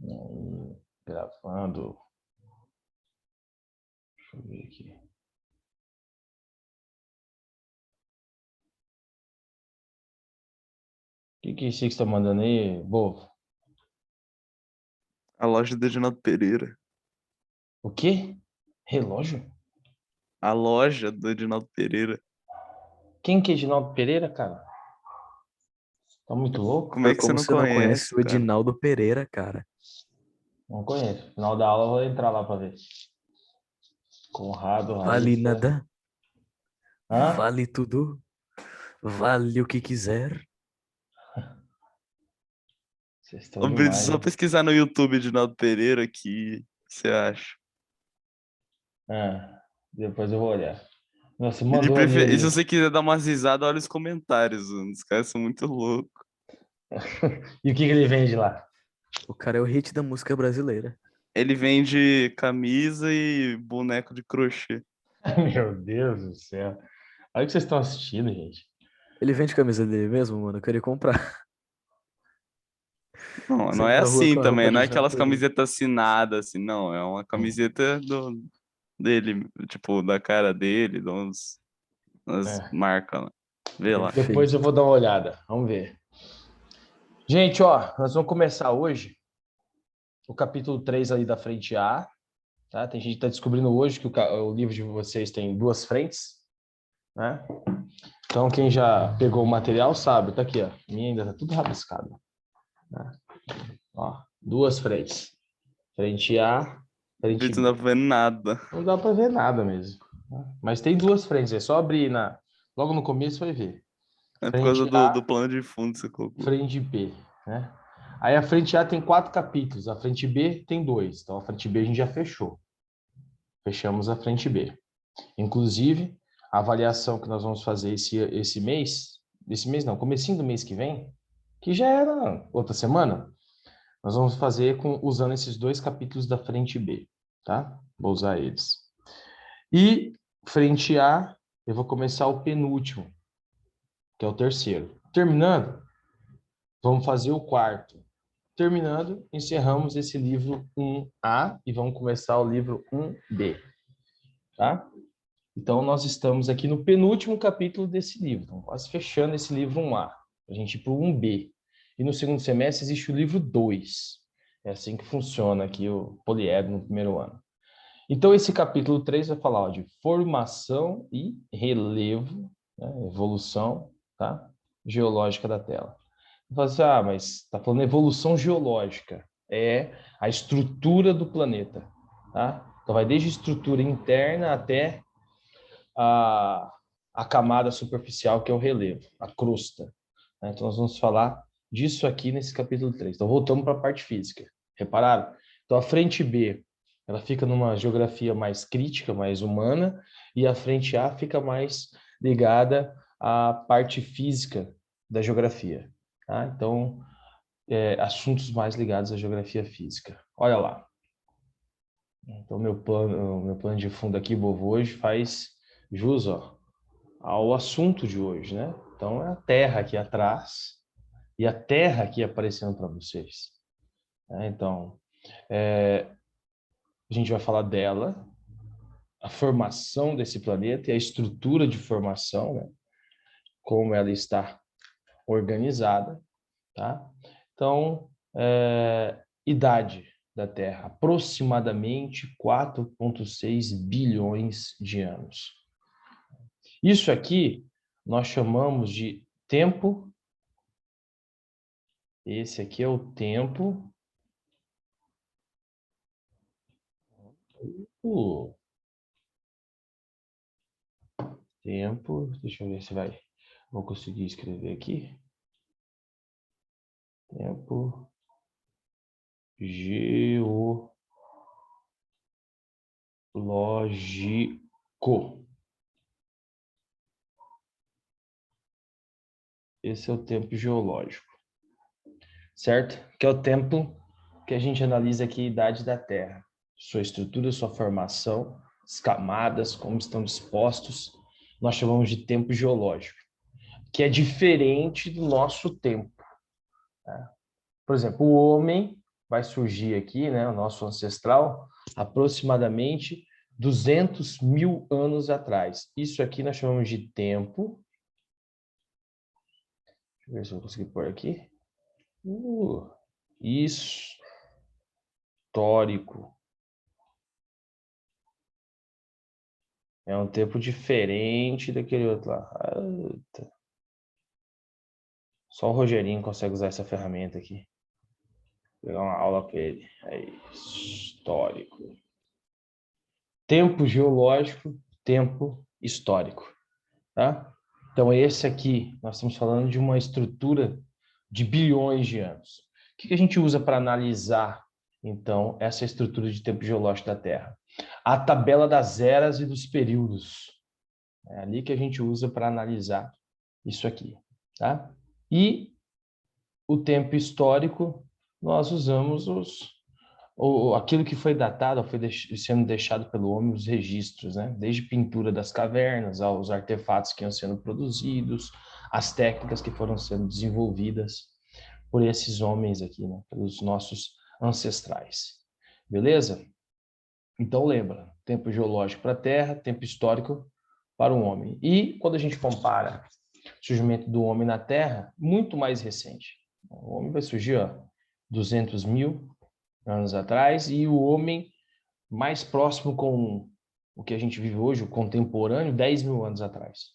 Aí, gravando. Deixa eu ver aqui. O que é isso que você tá mandando aí, bovo? A loja do Edinaldo Pereira. O quê? Relógio? A loja do Edinaldo Pereira. Quem que é Edinaldo Pereira, cara? Tá muito louco? Como é que você Como não você não conhece, conhece o cara? Edinaldo Pereira, cara? Não conheço. No final da aula eu vou entrar lá pra ver. Conrado, Vale Raíssa. nada, Hã? vale tudo, vale o que quiser. Vocês estão Ô, Brito, demais, só hein? pesquisar no YouTube Edinaldo Pereira que você acha. Ah, depois eu vou olhar. Nossa, E, mandou ali e se o. você quiser dar umas risadas, olha os comentários, mano. Os caras são muito loucos. E o que ele vende lá? O cara é o hit da música brasileira. Ele vende camisa e boneco de crochê. Meu Deus do céu. Olha o que vocês estão assistindo, gente. Ele vende camisa dele mesmo, mano. Eu queria comprar. Não, não Sair é na rua assim com a também. roupa Não de é Edinaldo aquelas Pereira. camisetas assinadas, assim, não. É uma Hum, camiseta dele, tipo, da cara dele, das é. marcas lá. Vê lá. Depois eu Perfeito. vou dar uma olhada. Vamos ver. Gente, ó, nós vamos começar hoje o capítulo 3 ali da frente A, tá? Tem gente que está descobrindo hoje que o livro de vocês tem duas frentes, né? Então, quem já pegou o material sabe, tá aqui, ó. A minha ainda tá tudo rabiscado, né? Ó, duas frentes. Frente A, frente Brito não B. tá vendo nada. Não dá para ver nada mesmo, né? Mas tem duas frentes, é só abrir logo no começo vai ver. É por causa Frente do A, plano de fundo que você colocou. frente B, né? Aí a frente A tem 4 capítulos, a frente B tem 2. Então a frente B a gente já fechou. Fechamos a frente B. Inclusive, a avaliação que nós vamos fazer esse mês não, comecinho do mês que vem, que já era outra semana, nós vamos fazer usando esses 2 capítulos da frente B, tá? Vou usar eles. E frente A, eu vou começar o penúltimo, que é o terceiro. Terminando, vamos fazer o quarto. Terminando, encerramos esse livro 1A e vamos começar o livro 1B, tá? Então, nós estamos aqui no penúltimo capítulo desse livro, então, quase fechando esse livro 1A, a gente ir para o 1B. E no segundo semestre existe o livro 2. É assim que funciona aqui o poliedro no primeiro ano. Então, esse capítulo 3 vai falar ó, de formação e relevo, né, evolução, tá? Geológica da Terra. Você fala assim, mas está falando evolução geológica. É a estrutura do planeta, tá? Então, vai desde a estrutura interna até a, a camada superficial, que é o relevo, a crosta, né? Então, nós vamos falar disso aqui nesse capítulo 3. Então, voltamos para a parte física. Repararam? Então, a frente B, ela fica numa geografia mais crítica, mais humana, e a frente A fica mais ligada à parte física da geografia. Tá? Então, assuntos mais ligados à geografia física. Olha lá. Então, meu plano de fundo aqui, Bovo, hoje faz jus, ó, ao assunto de hoje, né? Então, é a Terra aqui atrás e a Terra aqui aparecendo para vocês, né? Então, a gente vai falar dela, a formação desse planeta e a estrutura de formação, né? Como ela está organizada, tá? Então, idade da Terra, aproximadamente 4,6 bilhões de anos. Isso aqui nós chamamos de tempo. Esse aqui é o tempo. O tempo. Deixa eu ver se vou conseguir escrever aqui. Tempo geológico. Esse é o tempo geológico, certo? Que é o tempo que a gente analisa aqui a idade da Terra, sua estrutura, sua formação, as camadas, como estão dispostos. Nós chamamos de tempo geológico, que é diferente do nosso tempo, né? Por exemplo, o homem vai surgir aqui, né, o nosso ancestral, aproximadamente 200 mil anos atrás. Isso aqui nós chamamos de tempo. Deixa eu ver se eu consigo pôr aqui. Histórico. É um tempo diferente daquele outro lá. Eita. Só o Rogerinho consegue usar essa ferramenta aqui. Vou pegar uma aula com ele. Aí, histórico. Tempo geológico, tempo histórico. Tá? Então, esse aqui, nós estamos falando de uma estrutura de bilhões de anos. O que a gente usa para analisar, então, essa estrutura de tempo geológico da Terra? A tabela das eras e dos períodos. É ali que a gente usa para analisar isso aqui. Tá? E o tempo histórico, nós usamos aquilo que foi datado, foi sendo deixado pelo homem, os registros, né? Desde pintura das cavernas, aos artefatos que iam sendo produzidos, as técnicas que foram sendo desenvolvidas por esses homens aqui, né? Pelos nossos ancestrais. Beleza? Então lembra, tempo geológico para a Terra, tempo histórico para o homem. E quando a gente compara o surgimento do homem na Terra, muito mais recente. O homem vai surgir, 200 mil anos atrás, e o homem mais próximo com o que a gente vive hoje, o contemporâneo, 10 mil anos atrás.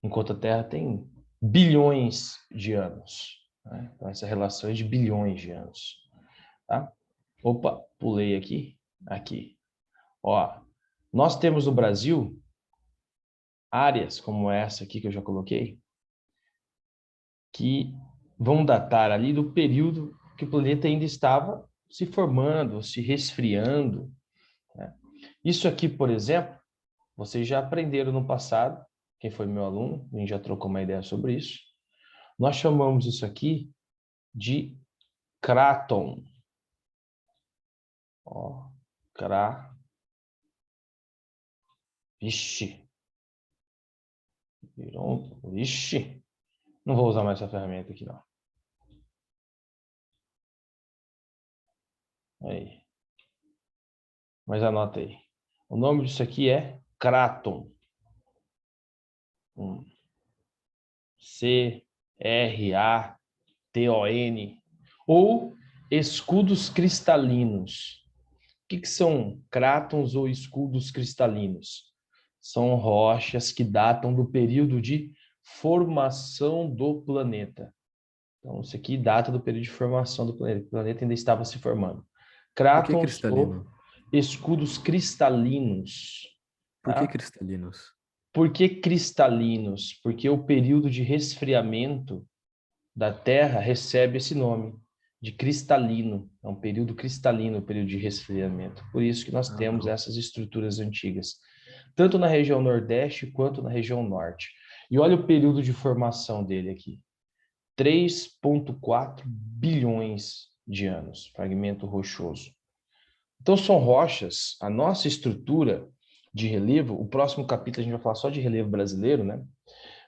Enquanto a Terra tem bilhões de anos. Né? Então, essa relação é de bilhões de anos. Tá? Opa, pulei aqui. Aqui. Ó, nós temos no Brasil áreas como essa aqui que eu já coloquei, que vão datar ali do período que o planeta ainda estava se formando, se resfriando. Né? Isso aqui, por exemplo, vocês já aprenderam no passado, quem foi meu aluno, a gente já trocou uma ideia sobre isso. Nós chamamos isso aqui de cráton. Ó, Vixe. Vixe. Não vou usar mais essa ferramenta aqui, não. Aí. Mas anota aí. O nome disso aqui é cráton. C-R-A-T-O-N. Ou escudos cristalinos. O que são crátons ou escudos cristalinos? São rochas que datam do período de formação do planeta. Então, isso aqui data do período de formação do planeta. O planeta ainda estava se formando. Por que Crátons cristalino? ou escudos cristalinos. Por que Tá? cristalinos? Por que cristalinos? Porque o período de resfriamento da Terra recebe esse nome de cristalino. É um período cristalino, o período de resfriamento. Por isso que nós temos essas estruturas antigas, tanto na região Nordeste quanto na região Norte. E olha o período de formação dele aqui. 3,4 bilhões de anos, fragmento rochoso. Então são rochas, a nossa estrutura de relevo, o próximo capítulo a gente vai falar só de relevo brasileiro, né?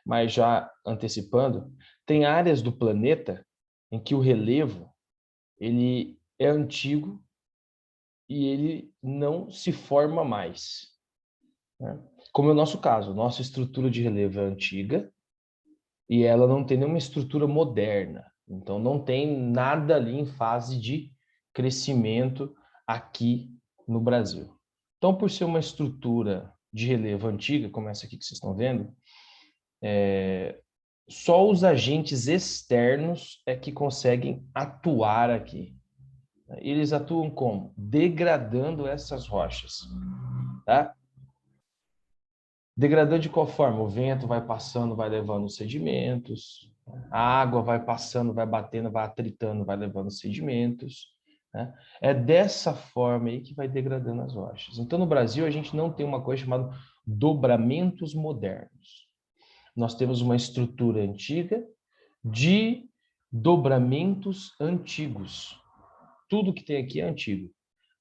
Mas já antecipando, tem áreas do planeta em que o relevo ele é antigo e ele não se forma mais. Né? Como é o nosso caso, nossa estrutura de relevo é antiga e ela não tem nenhuma estrutura moderna. Então, não tem nada ali em fase de crescimento aqui no Brasil. Então, por ser uma estrutura de relevo antiga, como essa aqui que vocês estão vendo, só os agentes externos é que conseguem atuar aqui. Eles atuam como? Degradando essas rochas. Tá? Degradando de qual forma? O vento vai passando, vai levando os sedimentos, a água vai passando, vai batendo, vai atritando, vai levando os sedimentos. Né? É dessa forma aí que vai degradando as rochas. Então, no Brasil, a gente não tem uma coisa chamada dobramentos modernos. Nós temos uma estrutura antiga de dobramentos antigos. Tudo que tem aqui é antigo.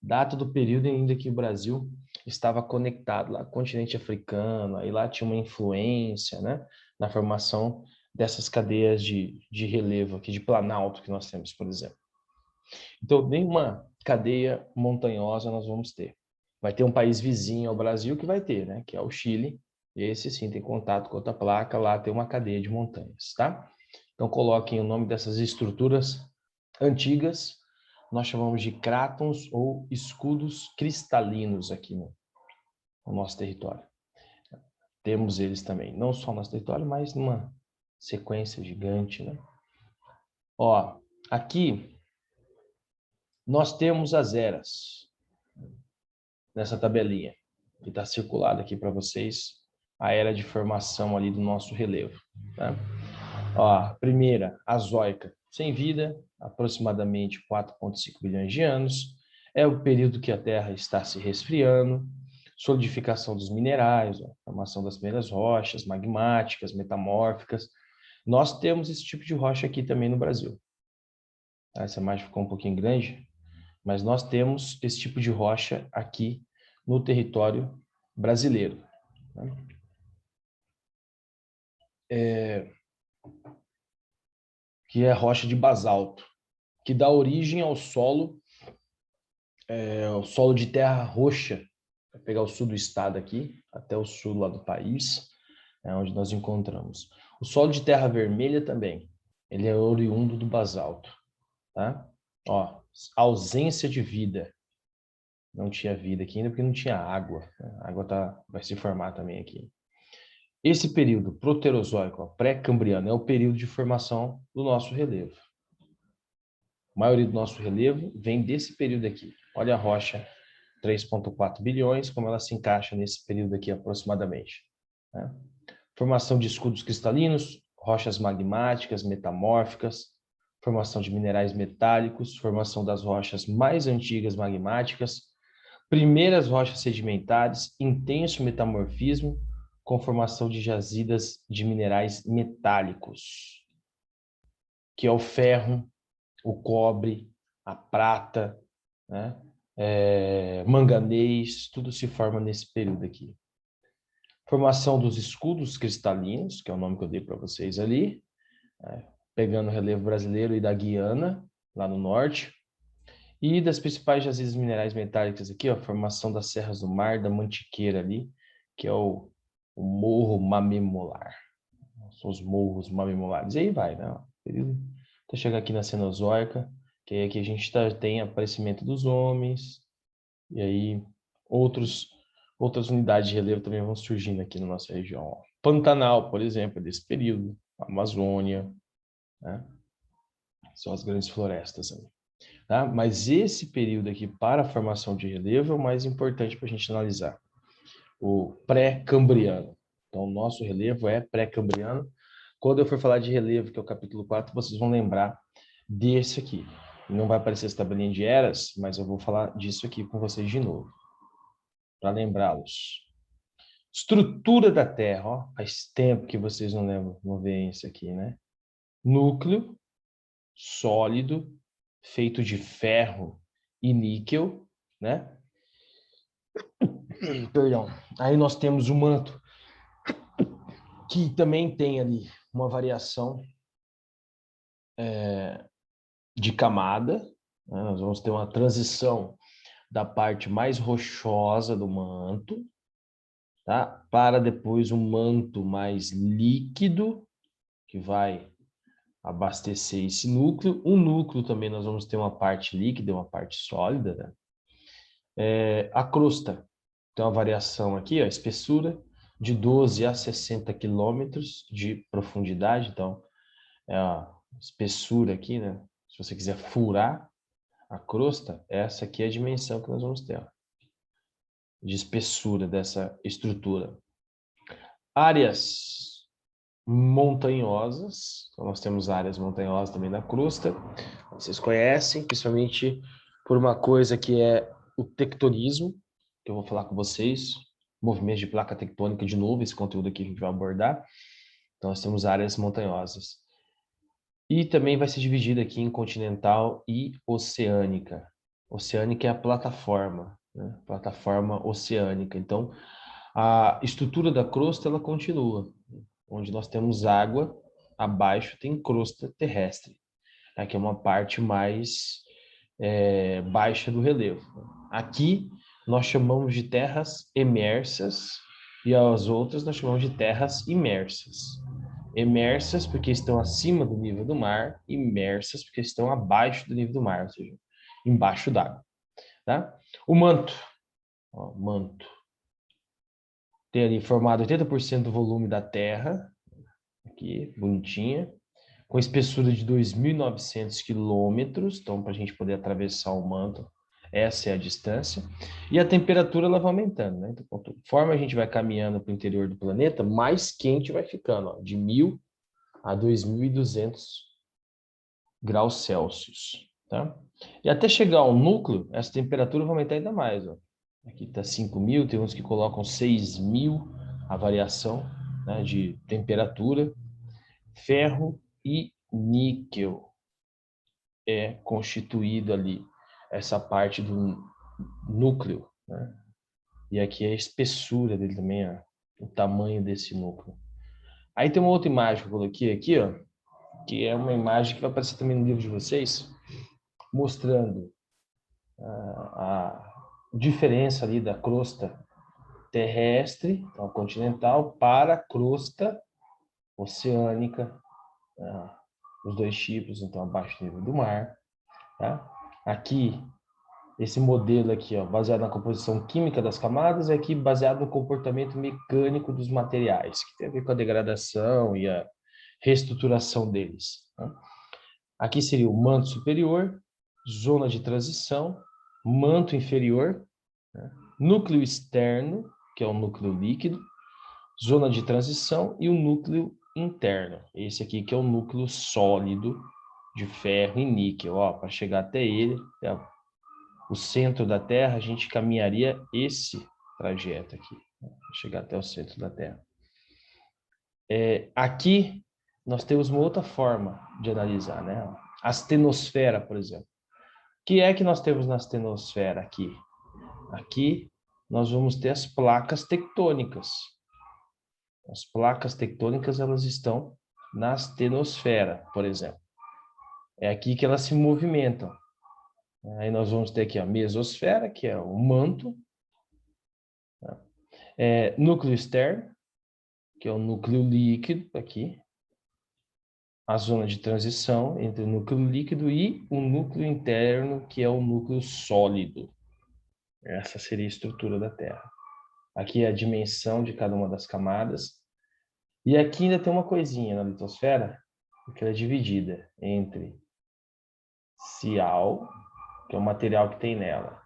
Data do período ainda que o Brasil estava conectado lá, continente africano, aí lá tinha uma influência, né, na formação dessas cadeias de relevo aqui, de planalto que nós temos, por exemplo. Então, nenhuma cadeia montanhosa nós vamos ter. Vai ter um país vizinho ao Brasil que vai ter, né? Que é o Chile. Esse sim tem contato com outra placa, lá tem uma cadeia de montanhas, tá? Então, coloquem o nome dessas estruturas antigas, nós chamamos de crátons ou escudos cristalinos aqui no nosso território. Temos eles também, não só no nosso território, mas numa sequência gigante, né? Ó, aqui nós temos as eras nessa tabelinha que está circulada aqui para vocês, a era de formação ali do nosso relevo, tá? Ó, primeira, azoica, sem vida, aproximadamente 4,5 bilhões de anos. É o período que a Terra está se resfriando, solidificação dos minerais, ó, formação das primeiras rochas magmáticas, metamórficas. Nós temos esse tipo de rocha aqui também no Brasil. Essa imagem ficou um pouquinho grande, mas nós temos esse tipo de rocha aqui no território brasileiro, né? Que é rocha de basalto, que dá origem ao solo de terra roxa. Vou pegar o sul do estado aqui, até o sul lá do país, é onde nós encontramos. O solo de terra vermelha também, ele é oriundo do basalto, tá? Ó, ausência de vida. Não tinha vida aqui ainda porque não tinha água, né? A água vai se formar também aqui. Esse período proterozoico, pré-cambriano, é o período de formação do nosso relevo. A maioria do nosso relevo vem desse período aqui. Olha a rocha, 3,4 bilhões, como ela se encaixa nesse período aqui aproximadamente, né? Formação de escudos cristalinos, rochas magmáticas, metamórficas, formação de minerais metálicos, formação das rochas mais antigas magmáticas, primeiras rochas sedimentares, intenso metamorfismo, com formação de jazidas de minerais metálicos, que é o ferro, o cobre, a prata, né? Manganês, tudo se forma nesse período aqui. Formação dos escudos cristalinos, que é o nome que eu dei para vocês ali, pegando o relevo brasileiro e da Guiana, lá no norte, e das principais jazidas minerais metálicas aqui, ó, a formação das Serras do Mar, da Mantiqueira ali, que é o Morro Mamemolar. São os morros mamimolares. E aí vai, né? Até chegar aqui na Cenozoica, que aí aqui a gente tem aparecimento dos homens, e aí outras unidades de relevo também vão surgindo aqui na nossa região. Ó. Pantanal, por exemplo, desse período, Amazônia, né? São as grandes florestas ali. Tá? Mas esse período aqui para a formação de relevo é o mais importante para a gente analisar. O pré-cambriano. Então, o nosso relevo é pré-cambriano. Quando eu for falar de relevo, que é o capítulo 4, vocês vão lembrar desse aqui. Não vai aparecer essa tabelinha de eras, mas eu vou falar disso aqui com vocês de novo, para lembrá-los. Estrutura da Terra, ó, faz tempo que vocês não lembram, não veem isso aqui, né? Núcleo sólido, feito de ferro e níquel, né? Perdão. Aí nós temos o manto, que também tem ali uma variação de camada, né? Nós vamos ter uma transição da parte mais rochosa do manto, tá? Para depois um manto mais líquido, que vai abastecer esse núcleo. O núcleo também nós vamos ter uma parte líquida e uma parte sólida, né? A crosta tem uma variação aqui, ó, espessura de 12 a 60 quilômetros de profundidade, então é a espessura aqui, né? Se você quiser furar a crosta, essa aqui é a dimensão que nós vamos ter, ó, de espessura dessa estrutura. Áreas montanhosas, então nós temos áreas montanhosas também na crosta, vocês conhecem, principalmente por uma coisa que é o tectonismo, que eu vou falar com vocês, movimentos de placa tectônica de novo, esse conteúdo aqui a gente vai abordar. Então nós temos áreas montanhosas. E também vai ser dividida aqui em continental e oceânica. Oceânica é a plataforma, né? Plataforma oceânica. Então, a estrutura da crosta ela continua. Onde nós temos água, abaixo tem crosta terrestre. Aqui é uma parte mais baixa do relevo. Aqui nós chamamos de terras emersas e as outras nós chamamos de terras imersas. Emersas porque estão acima do nível do mar, imersas porque estão abaixo do nível do mar, ou seja, embaixo d'água. Tá? O manto, ó, manto, tem ali formado 80% do volume da Terra, aqui, bonitinha, com espessura de 2.900 quilômetros, então para a gente poder atravessar o manto, essa é a distância, e a temperatura ela vai aumentando, né? Então, conforme a gente vai caminhando para o interior do planeta, mais quente vai ficando, ó, de 1.000 a 2.200 graus Celsius, tá? E até chegar ao núcleo, essa temperatura vai aumentar ainda mais, ó. Aqui está 5.000, tem uns que colocam 6.000 a variação, né, de temperatura. Ferro e níquel é constituído ali, essa parte do núcleo, né? E aqui é a espessura dele também, ó, o tamanho desse núcleo. Aí tem uma outra imagem que eu coloquei aqui, ó, que é uma imagem que vai aparecer também no livro de vocês, mostrando a diferença ali da crosta terrestre, então continental, para a crosta oceânica, os dois tipos, então abaixo do nível do mar, tá? Aqui, esse modelo aqui, ó, baseado na composição química das camadas, e aqui baseado no comportamento mecânico dos materiais, que tem a ver com a degradação e a reestruturação deles, tá? Aqui seria o manto superior, zona de transição, manto inferior, né? Núcleo externo, que é o núcleo líquido, zona de transição e o núcleo interno. Esse aqui que é o núcleo sólido de ferro e níquel. Para chegar até ele, o centro da Terra, a gente caminharia esse trajeto aqui, para chegar até o centro da Terra. Aqui nós temos uma outra forma de analisar, né? A astenosfera, por exemplo. O que é que nós temos na astenosfera aqui? Aqui nós vamos ter as placas tectônicas. As placas tectônicas, elas estão na astenosfera, por exemplo. É aqui que elas se movimentam. Aí nós vamos ter aqui a mesosfera, que é o manto. Núcleo externo, que é o núcleo líquido, aqui. A zona de transição entre o núcleo líquido e o núcleo interno, que é o núcleo sólido. Essa seria a estrutura da Terra. Aqui é a dimensão de cada uma das camadas. E aqui ainda tem uma coisinha na litosfera, porque ela é dividida entre cial, que é o material que tem nela.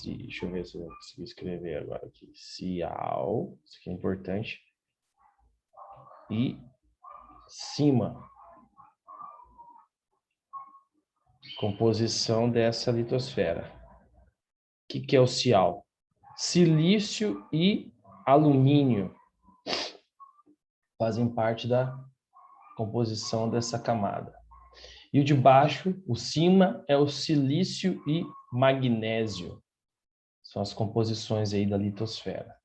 Deixa eu ver se eu consigo escrever agora aqui. Cial, isso aqui é importante. E cima. Composição dessa litosfera. O que é o cial? Silício e alumínio fazem parte da composição dessa camada. E o de baixo, o cima, é o silício e magnésio. São as composições aí da litosfera.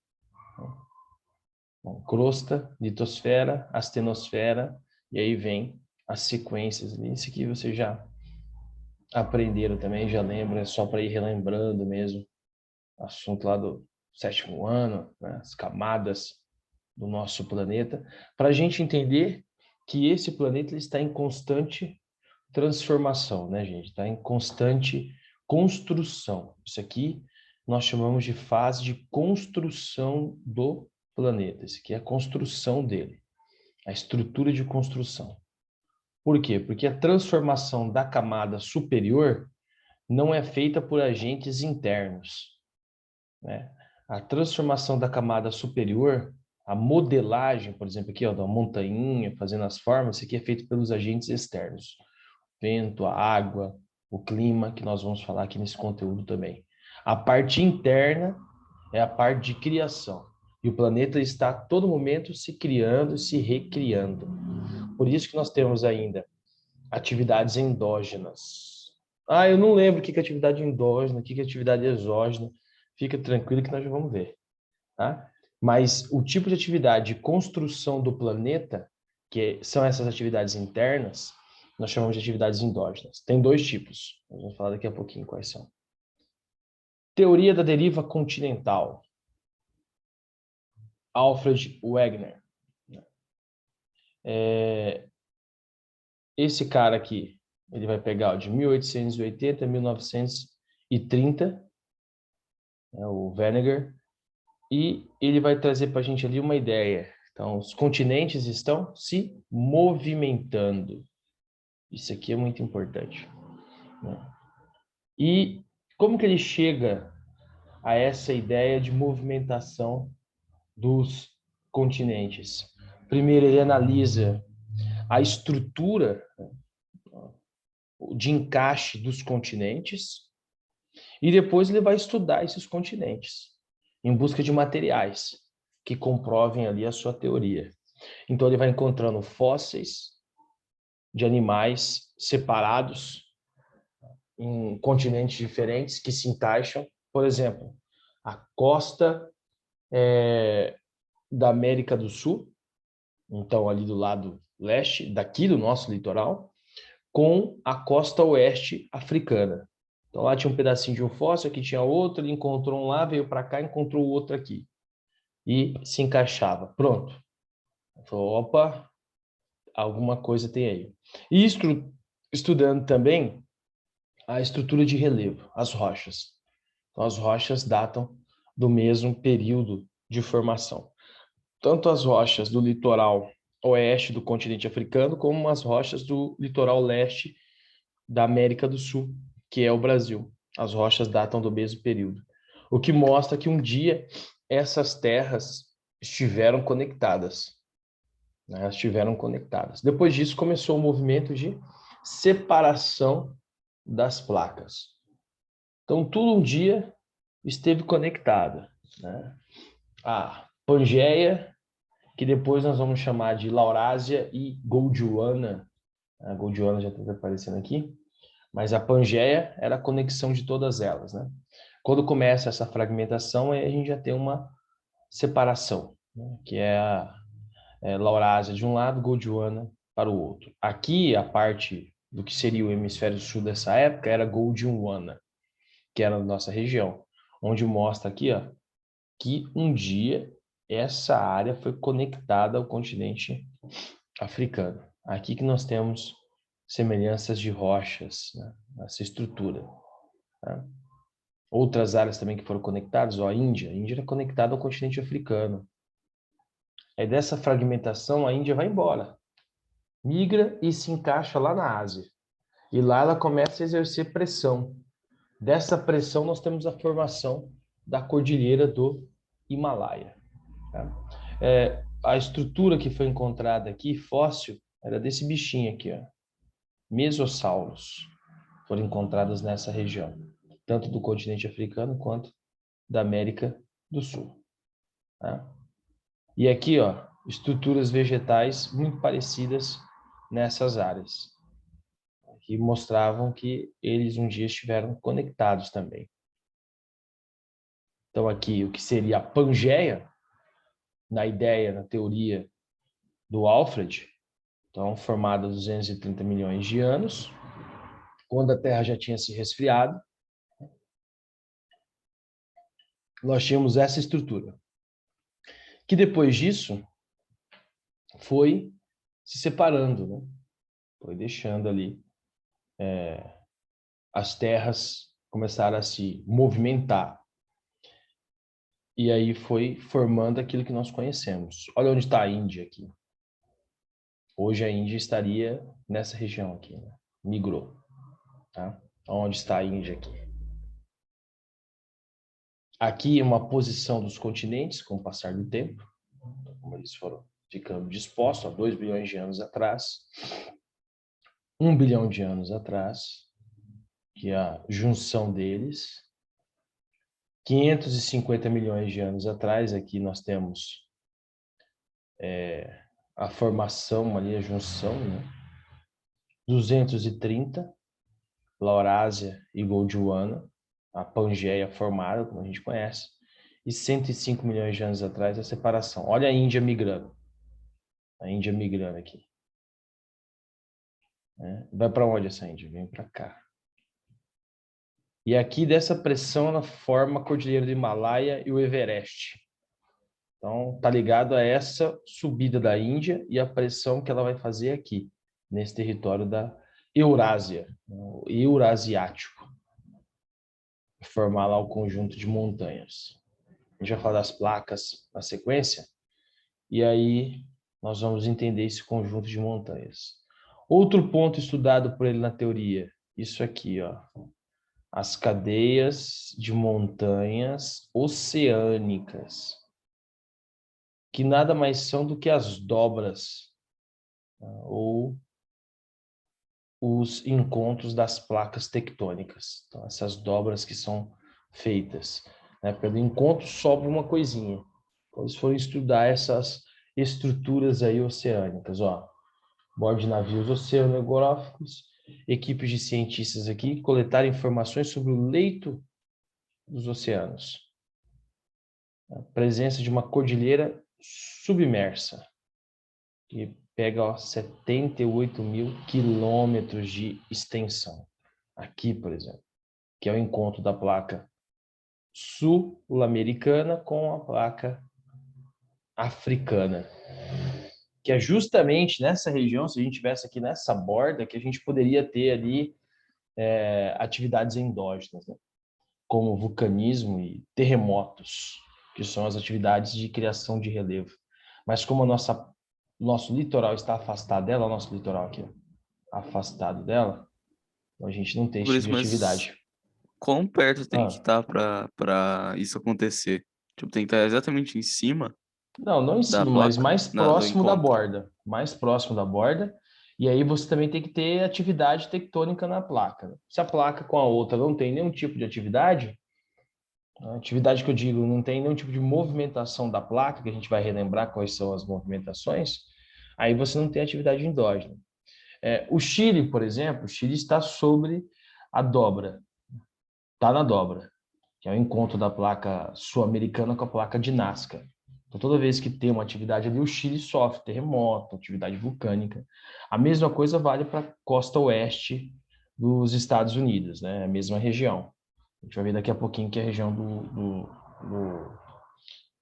Bom, crosta, litosfera, astenosfera, e aí vem as sequências. Isso aqui vocês já aprenderam também, já lembram, é só para ir relembrando mesmo. Assunto lá do 7º ano, né? As camadas do nosso planeta, para a gente entender que esse planeta ele está em constante transformação, né, gente? Está em constante construção. Isso aqui nós chamamos de fase de construção do planeta. Isso aqui é a construção dele, a estrutura de construção. Por quê? Porque a transformação da camada superior não é feita por agentes internos, né? A transformação da camada superior, a modelagem, por exemplo, aqui, ó, da montanha, fazendo as formas, isso aqui é feito pelos agentes externos. Vento, a água, o clima, que nós vamos falar aqui nesse conteúdo também. A parte interna é a parte de criação. E o planeta está a todo momento se criando e se recriando. Por isso que nós temos ainda atividades endógenas. Eu não lembro o que é atividade endógena, o que é atividade exógena. Fica tranquilo que nós já vamos ver, tá? Mas o tipo de atividade de construção do planeta, são essas atividades internas, nós chamamos de atividades endógenas. Tem dois tipos, nós vamos falar daqui a pouquinho quais são. Teoria da deriva continental. Alfred Wegener. Esse cara aqui, ele vai pegar de 1880 a 1930, o Wegener, e ele vai trazer para a gente ali uma ideia. Então, os continentes estão se movimentando. Isso aqui é muito importante, né? E como que ele chega a essa ideia de movimentação dos continentes? Primeiro, ele analisa a estrutura de encaixe dos continentes e depois ele vai estudar esses continentes em busca de materiais que comprovem ali a sua teoria. Então, ele vai encontrando fósseis de animais separados em continentes diferentes que se encaixam. Por exemplo, a costa da América do Sul, então ali do lado leste, daqui do nosso litoral, com a costa oeste africana. Então lá tinha um pedacinho de um fóssil, aqui tinha outro, ele encontrou um lá, veio para cá, encontrou outro aqui. E se encaixava. Pronto. Falou, opa, alguma coisa tem aí. E estudando também a estrutura de relevo, as rochas. Então, as rochas datam do mesmo período de formação. Tanto as rochas do litoral oeste do continente africano, como as rochas do litoral leste da América do Sul, que é o Brasil. As rochas datam do mesmo período. O que mostra que um dia essas terras estiveram conectadas. Né? Elas estiveram conectadas. Depois disso, começou o movimento de separação das placas. Então, tudo um dia esteve conectado, né? A Pangeia, que depois nós vamos chamar de Laurásia e Gondwana. A Gondwana já está aparecendo aqui. Mas a Pangeia era a conexão de todas elas, né? Quando começa essa fragmentação, aí a gente já tem uma separação, né? Que é a Laurásia de um lado, Gondwana para o outro. Aqui, a parte do que seria o hemisfério sul dessa época era Gondwana, que era a nossa região, onde mostra aqui, ó, que um dia essa área foi conectada ao continente africano. Aqui que nós temos semelhanças de rochas, né, nessa estrutura. Tá? Outras áreas também que foram conectadas, ó, a Índia era conectada ao continente africano. Aí dessa fragmentação, a Índia vai embora, migra e se encaixa lá na Ásia. E lá ela começa a exercer pressão. Dessa pressão, nós temos a formação da cordilheira do Himalaia. Tá? A estrutura que foi encontrada aqui, fóssil, era desse bichinho aqui, ó. Mesossauros foram encontradas nessa região, tanto do continente africano quanto da América do Sul. Tá? E aqui, ó, estruturas vegetais muito parecidas nessas áreas, que mostravam que eles um dia estiveram conectados também. Então aqui, o que seria a Pangeia, na ideia, na teoria do Alfred, então formada há 230 milhões de anos, quando a Terra já tinha se resfriado, nós tínhamos essa estrutura, que depois disso foi se separando, né? Foi deixando ali, as terras começaram a se movimentar. E aí foi formando aquilo que nós conhecemos. Olha onde está a Índia aqui. Hoje a Índia estaria nessa região aqui, né? Migrou. Tá? Onde está a Índia aqui? Aqui é uma posição dos continentes com o passar do tempo, como eles foram ficando dispostos há 2 bilhões de anos atrás, 1 bilhão de anos atrás, que é a junção deles. 550 milhões de anos atrás, aqui nós temos a formação ali, a junção, né? 230, Laurásia e Gondwana, a Pangeia formada, como a gente conhece, e 105 milhões de anos atrás a separação. Olha a Índia migrando. A Índia migrando aqui. né? Vai para onde essa Índia? Vem para cá. E aqui dessa pressão ela forma a Cordilheira do Himalaia e o Everest. Então, tá ligado a essa subida da Índia e a pressão que ela vai fazer aqui, nesse território da Eurásia, o Eurasiático, formar lá o conjunto de montanhas. A gente vai falar das placas na sequência, e aí nós vamos entender esse conjunto de montanhas. Outro ponto estudado por ele na teoria, isso aqui, ó, as cadeias de montanhas oceânicas, que nada mais são do que as dobras, ou os encontros das placas tectônicas. Então, essas dobras que são feitas, né? Pelo encontro sobra uma coisinha. Quando eles forem estudar essas estruturas aí oceânicas, ó, bordo de navios oceanográficos, equipes de cientistas aqui coletar informações sobre o leito dos oceanos. A presença de uma cordilheira submersa, que pega, ó, 78 mil quilômetros de extensão. Aqui, por exemplo, que é o encontro da placa sul-americana com a placa africana. Que é justamente nessa região, se a gente tivesse aqui nessa borda, que a gente poderia ter ali atividades endógenas, né? Como vulcanismo e terremotos, que são as atividades de criação de relevo. Mas como nosso litoral está afastado dela, o nosso litoral aqui, afastado dela, a gente não tem esse Por tipo isso, de mas atividade. quão perto tem que Ah, estar pra isso acontecer? Tipo, tem que estar exatamente em cima não em da cima, mas placa, mais do próximo da encontro. borda. Mais próximo da borda. E aí você também tem que ter atividade tectônica na placa, né? Se a placa com a outra não tem nenhum tipo de atividade, a atividade que eu digo, não tem nenhum tipo de movimentação da placa, que a gente vai relembrar quais são as movimentações, aí você não tem atividade endógena. O Chile, por exemplo, o Chile está sobre a dobra, está na dobra, que é o encontro da placa sul-americana com a placa de Nazca. Então, toda vez que tem uma atividade ali, o Chile sofre terremoto, atividade vulcânica. A mesma coisa vale para a costa oeste dos Estados Unidos, né? A mesma região. A gente vai ver daqui a pouquinho que é a região do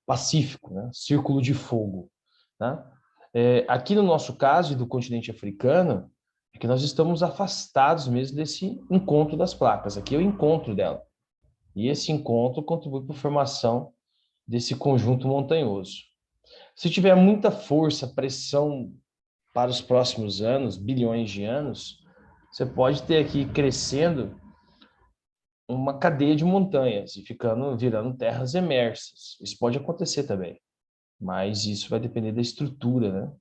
Pacífico, né? Círculo de Fogo. Né? Aqui no nosso caso, e do continente africano, é que nós estamos afastados mesmo desse encontro das placas. Aqui é o encontro dela. E esse encontro contribui para a formação desse conjunto montanhoso. Se tiver muita força, pressão para os próximos anos, bilhões de anos, você pode ter aqui crescendo uma cadeia de montanhas e virando terras emersas. Isso pode acontecer também, mas isso vai depender da estrutura, né?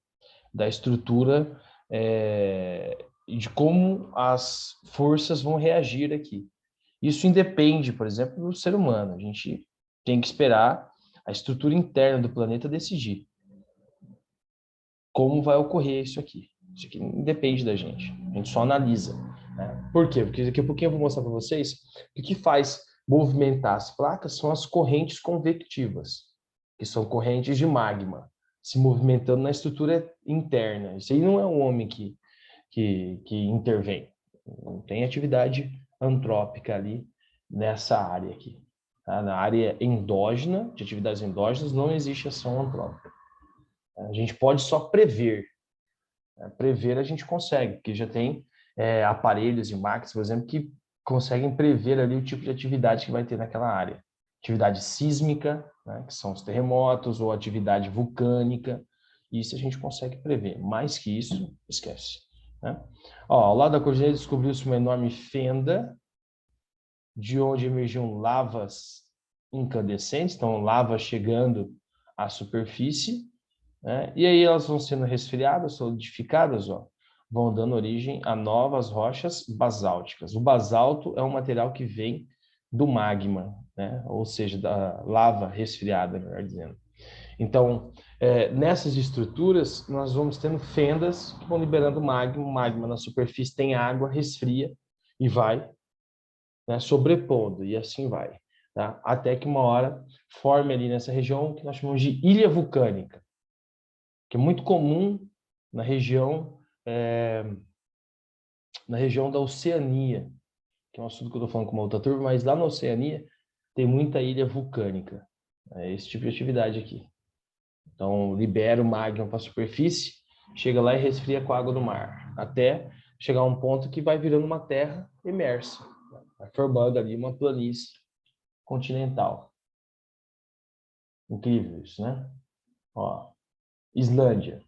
Da estrutura e de como as forças vão reagir aqui. Isso independe, por exemplo, do ser humano. A gente tem que esperar a estrutura interna do planeta decidir como vai ocorrer isso aqui. Isso aqui independe da gente. A gente só analisa. Né? Por quê? Porque daqui a pouquinho eu vou mostrar para vocês que o que faz movimentar as placas são as correntes convectivas, que são correntes de magma, se movimentando na estrutura interna. Isso aí não é o homem que intervém. Não tem atividade antrópica ali nessa área aqui. Tá? Na área endógena, de atividades endógenas, não existe ação antrópica. A gente pode só prever. Prever a gente consegue, porque já tem aparelhos e máquinas, por exemplo, que conseguem prever ali o tipo de atividade que vai ter naquela área. Atividade sísmica, né, que são os terremotos, ou atividade vulcânica, isso a gente consegue prever. Mais que isso, esquece. Né? Ó, ao lado da cordilheira descobriu-se uma enorme fenda, de onde emergiam lavas incandescentes, então lava chegando à superfície, né? E aí elas vão sendo resfriadas, solidificadas, ó, vão dando origem a novas rochas basálticas. O basalto é um material que vem do magma, né? Ou seja, da lava resfriada, melhor dizendo. Então, nessas estruturas, nós vamos tendo fendas que vão liberando magma. O magma na superfície tem água, resfria e vai, né, sobrepondo, e assim vai. Tá? Até que uma hora forme ali nessa região o que nós chamamos de ilha vulcânica, que é muito comum na região na região da Oceania, que é um assunto que eu estou falando com uma outra turma, mas lá na Oceania tem muita ilha vulcânica. É esse tipo de atividade aqui. Então, libera o magma para a superfície, chega lá e resfria com a água do mar, até chegar a um ponto que vai virando uma terra imersa, vai formando ali uma planície continental. Incrível isso, né? Ó, Islândia.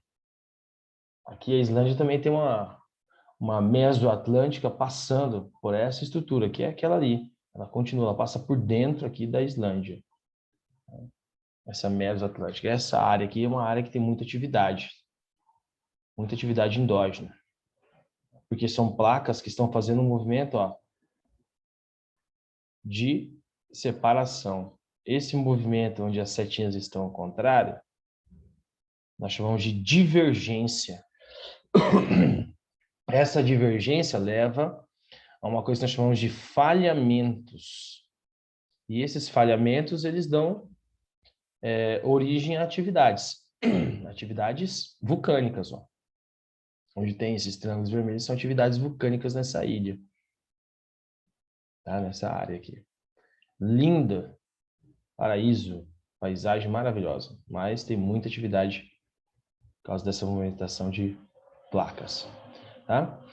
Aqui a Islândia também tem uma mesoatlântica passando por essa estrutura, que é aquela ali. Ela continua, ela passa por dentro aqui da Islândia. Essa mesoatlântica. Essa área aqui é uma área que tem muita atividade endógena. Porque são placas que estão fazendo um movimento, ó, de separação. Esse movimento onde as setinhas estão ao contrário, nós chamamos de divergência. Essa divergência leva a uma coisa que nós chamamos de falhamentos. E esses falhamentos, eles dão origem a atividades. Atividades vulcânicas, ó. Onde tem esses triângulos vermelhos, são atividades vulcânicas nessa ilha. Tá? Nessa área aqui. Linda, paraíso, paisagem maravilhosa. Mas tem muita atividade por causa dessa movimentação de placas. Tá?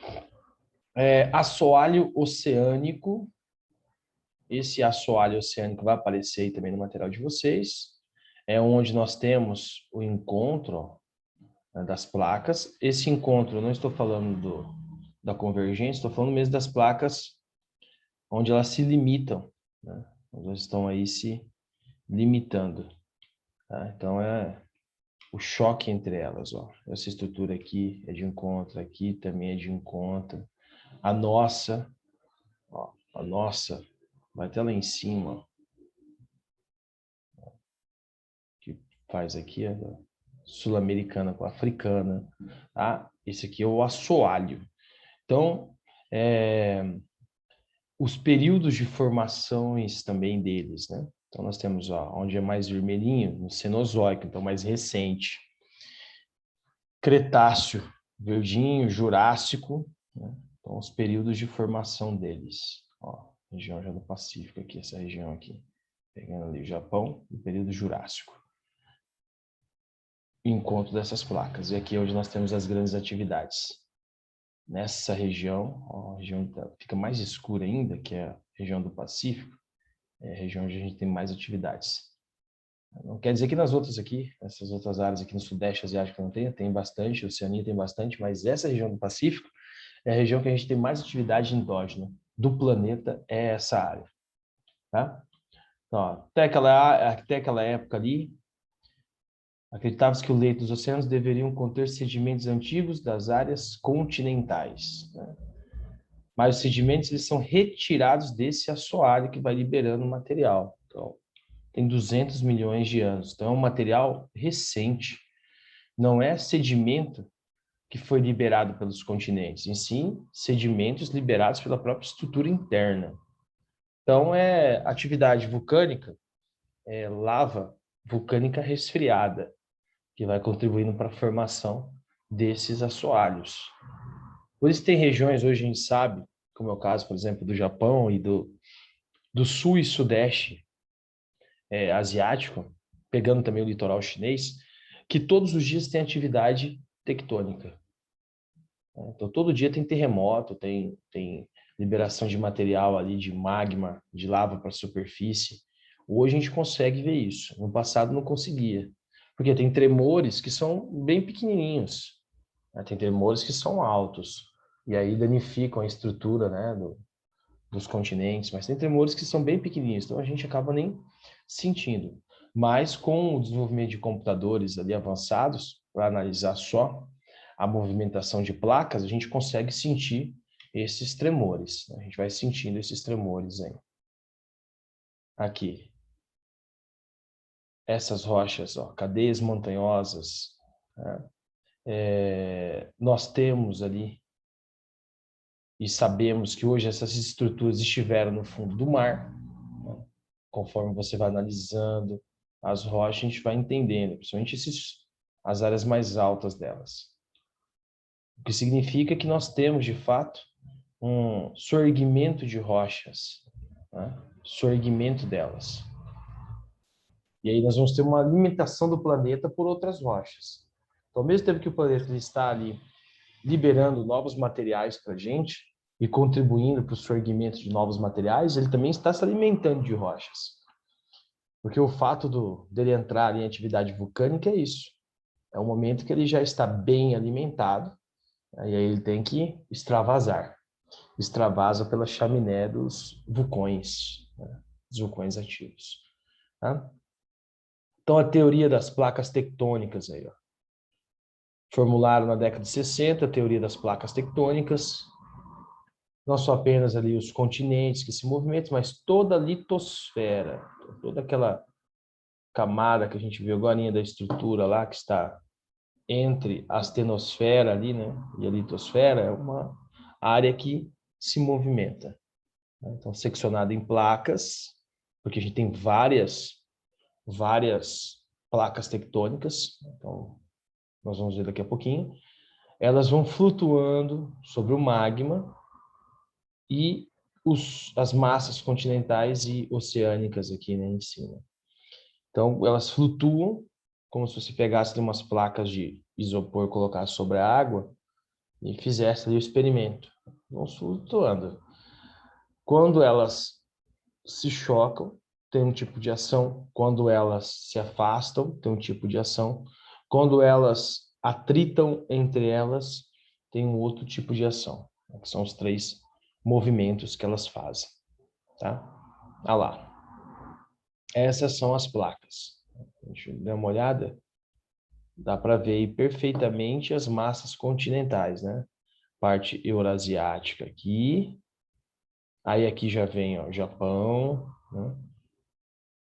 Assoalho oceânico. Esse assoalho oceânico vai aparecer aí também no material de vocês. É onde nós temos o encontro, né, das placas. Esse encontro, eu não estou falando da convergência, estou falando mesmo das placas onde elas se limitam, né? Onde elas estão aí se limitando. Tá? Então, é o choque entre elas. Ó. Essa estrutura aqui é de encontro, aqui também é de encontro. A nossa vai até lá em cima, que faz aqui a sul-americana com a africana, tá? Esse aqui é o assoalho. Então, os períodos de formações também deles, né? Então, nós temos, ó, onde é mais vermelhinho, no Cenozoico, então mais recente. Cretáceo, verdinho, Jurássico, né? Então, os períodos de formação deles. Ó, região já do Pacífico aqui, essa região aqui. Pegando ali o Japão, o período Jurássico. Encontro dessas placas. E aqui é onde nós temos as grandes atividades. Nessa região, ó, a região fica mais escura ainda, que é a região do Pacífico, é a região onde a gente tem mais atividades. Não quer dizer que nas outras aqui, essas outras áreas aqui no Sudeste Asiático não tem bastante, Oceania tem bastante, mas essa região do Pacífico é a região que a gente tem mais atividade endógena do planeta, é essa área. Tá? Então, ó, até aquela época ali, acreditava-se que o leito dos oceanos deveriam conter sedimentos antigos das áreas continentais, né? Mas os sedimentos eles são retirados desse assoalho que vai liberando o material. Então, tem 200 milhões de anos. Então, é um material recente. Não é sedimento que foi liberado pelos continentes, em sim sedimentos liberados pela própria estrutura interna. Então, é atividade vulcânica, é lava vulcânica resfriada, que vai contribuindo para a formação desses assoalhos. Por isso tem regiões, hoje a gente sabe, como é o caso, por exemplo, do Japão e do sul e sudeste asiático, pegando também o litoral chinês, que todos os dias tem atividade tectônica. Então, todo dia tem terremoto, tem liberação de material ali, de magma, de lava para a superfície. Hoje a gente consegue ver isso. No passado não conseguia. Porque tem tremores que são bem pequenininhos, né? Tem tremores que são altos, e aí danificam a estrutura, né, dos continentes, mas tem tremores que são bem pequenininhos, então a gente acaba nem sentindo. Mas com o desenvolvimento de computadores ali avançados, para analisar só a movimentação de placas, a gente consegue sentir esses tremores, né? A gente vai sentindo esses tremores aí. Aqui. Essas rochas, ó, cadeias montanhosas, né? Nós temos ali e sabemos que hoje essas estruturas estiveram no fundo do mar, né? Conforme você vai analisando as rochas, a gente vai entendendo, principalmente as áreas mais altas delas. O que significa que nós temos, de fato, um sorgimento de rochas, né? Sorgimento delas. E aí nós vamos ter uma alimentação do planeta por outras rochas. Então, ao mesmo tempo que o planeta está ali liberando novos materiais para a gente e contribuindo para o sorgimento de novos materiais, ele também está se alimentando de rochas. Porque o fato dele entrar em atividade vulcânica é isso. É um momento que ele já está bem alimentado, e aí ele tem que extravasar. Extravasa pela chaminé dos vulcões, né? Dos vulcões ativos. Tá? Então, a teoria das placas tectônicas aí, ó. Formularam na década de 60 a teoria das placas tectônicas, não só apenas ali os continentes que se movimentam, mas toda a litosfera, toda aquela camada que a gente viu agora da estrutura lá, que está entre a astenosfera ali, né, e a litosfera, é uma área que se movimenta. Então, seccionada em placas, porque a gente tem várias placas tectônicas, então nós vamos ver daqui a pouquinho. Elas vão flutuando sobre o magma e as massas continentais e oceânicas aqui, né, em cima. Então, elas flutuam como se você pegasse umas placas de isopor, colocasse sobre a água e fizesse ali o experimento. Vão flutuando. Quando elas se chocam, tem um tipo de ação. Quando elas se afastam, tem um tipo de ação. Quando elas atritam entre elas, tem um outro tipo de ação. Que são os 3 movimentos que elas fazem. Tá? Olha lá. Essas são as placas. Deixa eu dar uma olhada. Dá para ver aí perfeitamente as massas continentais, né? Parte eurasiática aqui. Aí aqui já vem, ó, Japão, né?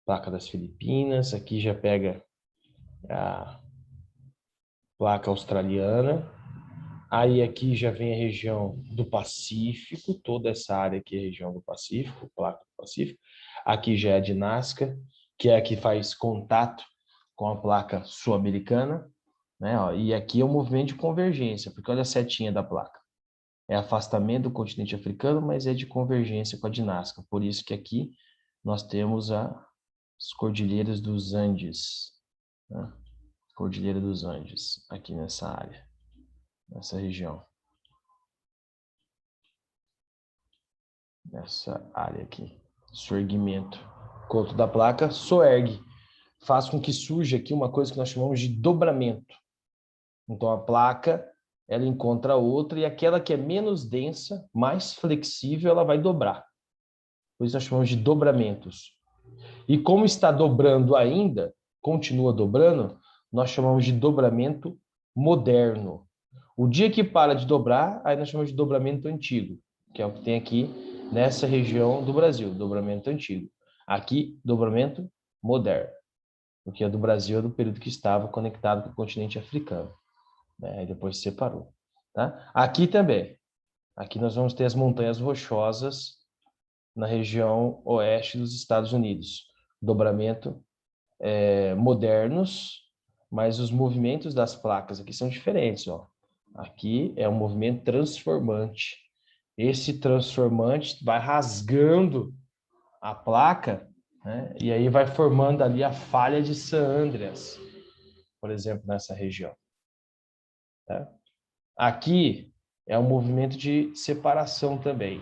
Placa das Filipinas. Aqui já pega a placa australiana. Aí aqui já vem a região do Pacífico, toda essa área aqui é a região do Pacífico, placa do Pacífico. Aqui já é a de Nazca, que é a que faz contato com a placa sul-americana, né? Ó, e aqui é um movimento de convergência, porque olha a setinha da placa. É afastamento do continente africano, mas é de convergência com a de Nazca. Por isso que aqui nós temos as Cordilheiras dos Andes, né? Cordilheira dos Andes, aqui nessa área, nessa região. Nessa área aqui. Sorgimento. Coto da placa, soergue. Faz com que surja aqui uma coisa que nós chamamos de dobramento. Então, a placa, ela encontra outra e aquela que é menos densa, mais flexível, ela vai dobrar. Por isso nós chamamos de dobramentos. E como está dobrando ainda, continua dobrando, nós chamamos de dobramento moderno. O dia que para de dobrar, aí nós chamamos de dobramento antigo, que é o que tem aqui nessa região do Brasil, dobramento antigo. Aqui, dobramento moderno, porque a do Brasil é do período que estava conectado com o continente africano, né? E depois se separou. Tá? Aqui também. Aqui nós vamos ter as montanhas rochosas na região oeste dos Estados Unidos. Dobramento modernos, mas os movimentos das placas aqui são diferentes, ó. Aqui é um movimento transformante. Esse transformante vai rasgando a placa, né? E aí vai formando ali a falha de San Andreas, por exemplo, nessa região. Tá? Aqui é um movimento de separação também,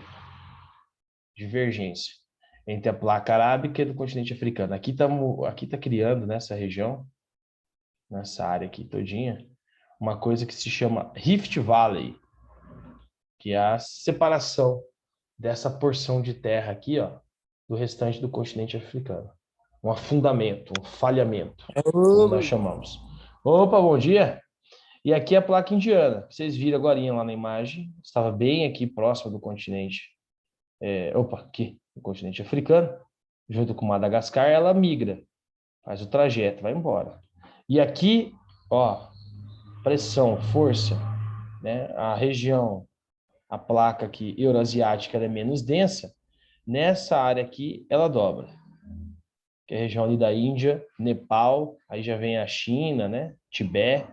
divergência, entre a placa arábica e do continente africano. Aqui tá criando nessa região, nessa área aqui todinha, uma coisa que se chama Rift Valley, que é a separação dessa porção de terra aqui, ó, do restante do continente africano. Um afundamento, um falhamento, como nós chamamos. Opa, bom dia! E aqui é a placa indiana, que vocês viram agora lá na imagem, estava bem aqui próximo do continente, aqui, do continente africano, junto com Madagascar, ela migra, faz o trajeto, vai embora. E aqui, ó, pressão, força, né? A região, a placa aqui eurasiática, ela é menos densa. Nessa área aqui, ela dobra. Que é a região ali da Índia, Nepal, aí já vem a China, né? Tibete.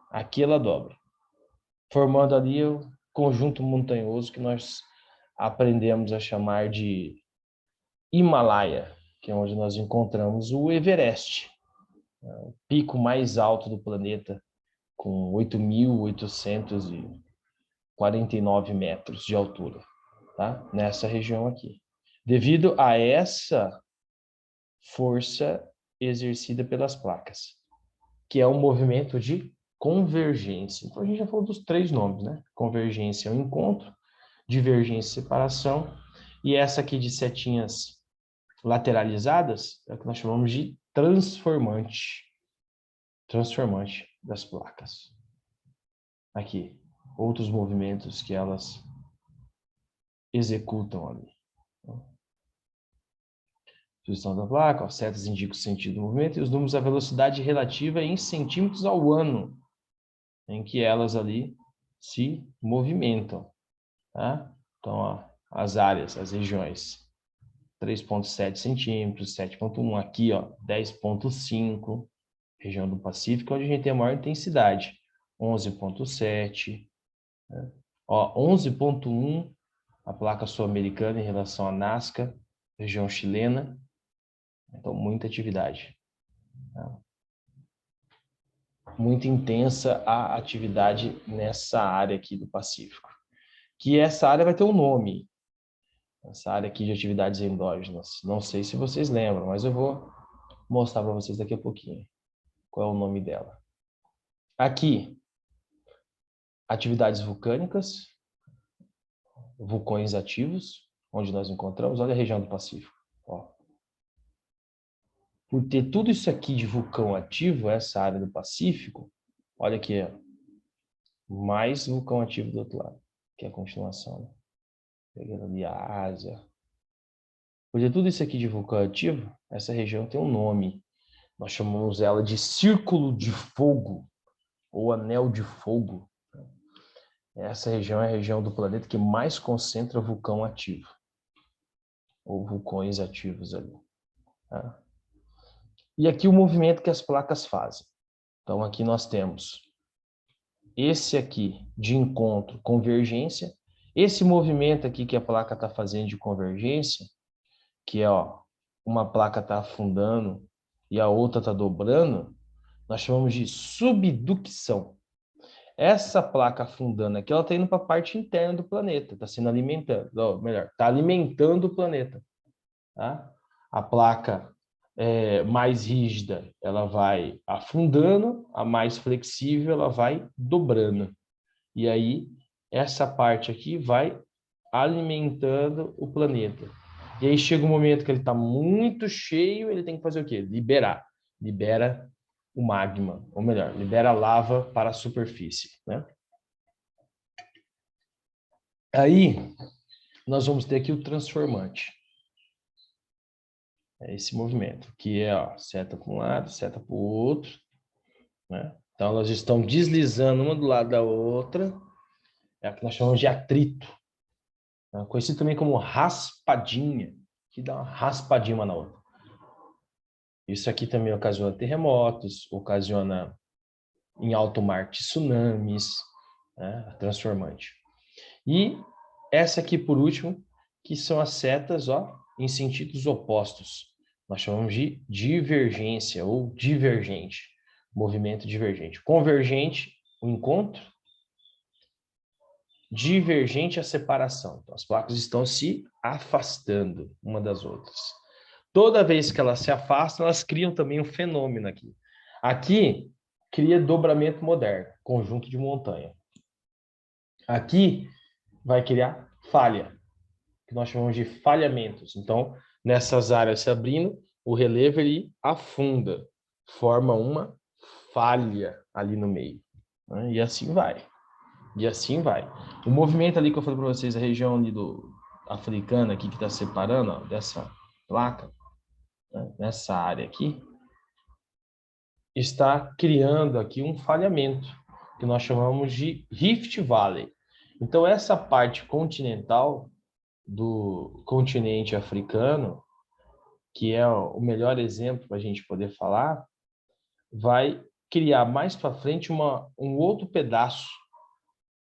Aqui ela dobra. Formando ali o conjunto montanhoso que nós aprendemos a chamar de Himalaia, que é onde nós encontramos o Everest, o pico mais alto do planeta, com 8.849 metros de altura, tá? Nessa região aqui. Devido a essa força exercida pelas placas, que é um movimento de convergência. Então, a gente já falou dos 3 nomes, né? Convergência é o encontro, divergência é separação, e essa aqui de setinhas lateralizadas é o que nós chamamos de transformante. Transformante das placas. Aqui, outros movimentos que elas executam ali. Posição da placa, ó, setas indicam o sentido do movimento e os números da velocidade relativa em centímetros ao ano em que elas ali se movimentam, tá? Então, ó, as áreas, as regiões, 3,7 centímetros, 7,1, aqui, ó, 10,5, região do Pacífico, onde a gente tem a maior intensidade, 11,7, né? Ó, 11,1, a placa sul-americana em relação à Nazca, região chilena, então muita atividade. Tá? Muito intensa a atividade nessa área aqui do Pacífico. Que essa área vai ter um nome, essa área aqui de atividades endógenas. Não sei se vocês lembram, mas eu vou mostrar para vocês daqui a pouquinho qual é o nome dela. Aqui, atividades vulcânicas, vulcões ativos, onde nós encontramos, olha a região do Pacífico. Ó. Por ter tudo isso aqui de vulcão ativo, essa área do Pacífico, olha aqui, ó, mais vulcão ativo do outro lado, que é a continuação, né? Pegando ali a Ásia. Por ter tudo isso aqui de vulcão ativo, essa região tem um nome. Nós chamamos ela de Círculo de Fogo, ou Anel de Fogo. Essa região é a região do planeta que mais concentra vulcão ativo, ou vulcões ativos ali. Tá? E aqui o movimento que as placas fazem. Então aqui nós temos esse aqui de encontro, convergência. Esse movimento aqui que a placa está fazendo de convergência, que é, ó, uma placa está afundando e a outra está dobrando, nós chamamos de subducção. Essa placa afundando aqui, ela está indo para a parte interna do planeta, está sendo alimentando, ou melhor, está alimentando o planeta. Tá? A placa mais rígida, ela vai afundando, a mais flexível, ela vai dobrando. E aí, essa parte aqui vai alimentando o planeta. E aí chega um momento que ele está muito cheio, ele tem que fazer o quê? Liberar. Libera o magma, ou melhor, libera a lava para a superfície, né? Aí, nós vamos ter aqui o transformante. É esse movimento, que é, ó, seta para um lado, seta para o outro, né? Então, elas estão deslizando uma do lado da outra, é o que nós chamamos de atrito, né? Conhecido também como raspadinha, que dá uma raspadinha uma na outra. Isso aqui também ocasiona terremotos, ocasiona em alto mar tsunamis, né? Transformante. E essa aqui, por último, que são as setas, ó, em sentidos opostos. Nós chamamos de divergência ou divergente, movimento divergente. Convergente, o encontro. Divergente, a separação. Então, as placas estão se afastando uma das outras. Toda vez que elas se afastam, elas criam também um fenômeno aqui. Aqui, cria dobramento moderno, conjunto de montanha. Aqui, vai criar falha, que nós chamamos de falhamentos. Então, nessas áreas se abrindo, o relevo ele afunda, forma uma falha ali no meio, né? E assim vai. E assim vai. O movimento ali que eu falei para vocês, a região ali do africana aqui que está separando, ó, dessa placa, né, nessa área aqui, está criando aqui um falhamento, que nós chamamos de Rift Valley. Então, essa parte continental do continente africano, que é o melhor exemplo para a gente poder falar, vai criar mais para frente um outro pedaço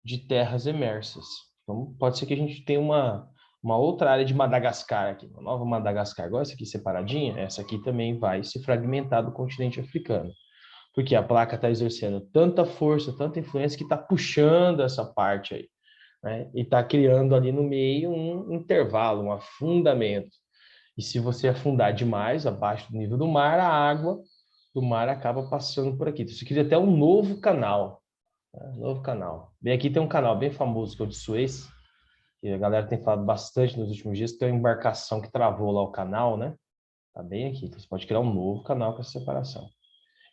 de terras emersas. Então, pode ser que a gente tenha uma outra área de Madagascar aqui, uma nova Madagascar. Agora essa aqui separadinha, essa aqui também vai se fragmentar do continente africano. Porque a placa está exercendo tanta força, tanta influência que está puxando essa parte aí, né? E está criando ali no meio um intervalo, um afundamento. E se você afundar demais, abaixo do nível do mar, a água do mar acaba passando por aqui. Então, você cria até um novo canal, né? Novo canal. Bem, aqui tem um canal bem famoso, que é o de Suez, que a galera tem falado bastante nos últimos dias, que tem uma embarcação que travou lá o canal, né? Tá bem aqui. Então, você pode criar um novo canal com essa separação.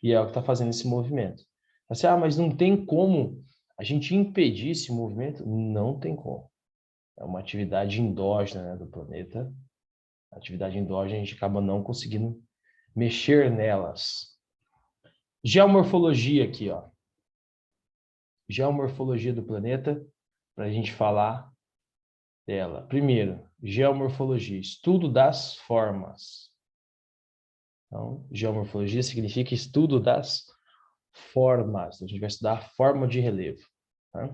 E é o que está fazendo esse movimento. Assim, mas não tem como a gente impedir esse movimento? Não tem como. É uma atividade endógena, né, do planeta. A atividade endógena, a gente acaba não conseguindo mexer nelas. Geomorfologia aqui, ó. Geomorfologia do planeta, para a gente falar dela. Primeiro, geomorfologia, estudo das formas. Então, geomorfologia significa estudo das formas. A gente vai estudar a forma de relevo. Tá?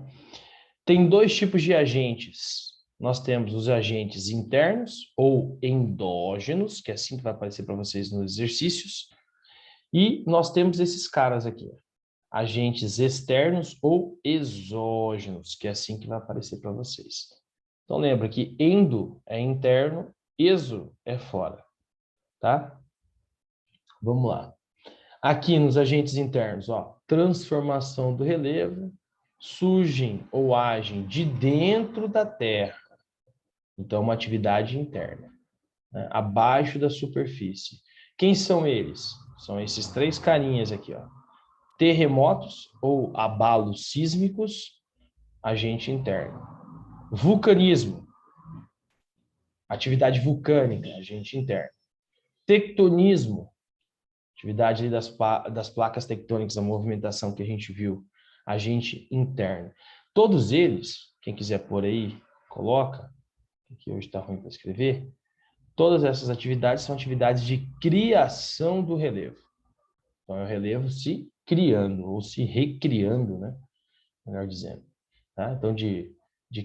Tem dois tipos de agentes. Nós temos os agentes internos ou endógenos, que é assim que vai aparecer para vocês nos exercícios. E nós temos esses caras aqui, agentes externos ou exógenos, que é assim que vai aparecer para vocês. Então lembra que endo é interno, exo é fora, tá? Vamos lá. Aqui nos agentes internos, ó, transformação do relevo, surgem ou agem de dentro da Terra. Então, uma atividade interna, né, abaixo da superfície. Quem são eles? São esses três carinhas aqui, ó. Terremotos ou abalos sísmicos, agente interno. Vulcanismo, atividade vulcânica, agente interno. Tectonismo, atividade das placas tectônicas, a movimentação que a gente viu, agente interno. Todos eles, quem quiser pôr aí, coloca, que hoje está ruim para escrever, todas essas atividades são atividades de criação do relevo. Então, é o relevo se criando, ou se recriando, né? Melhor dizendo. Tá? Então, de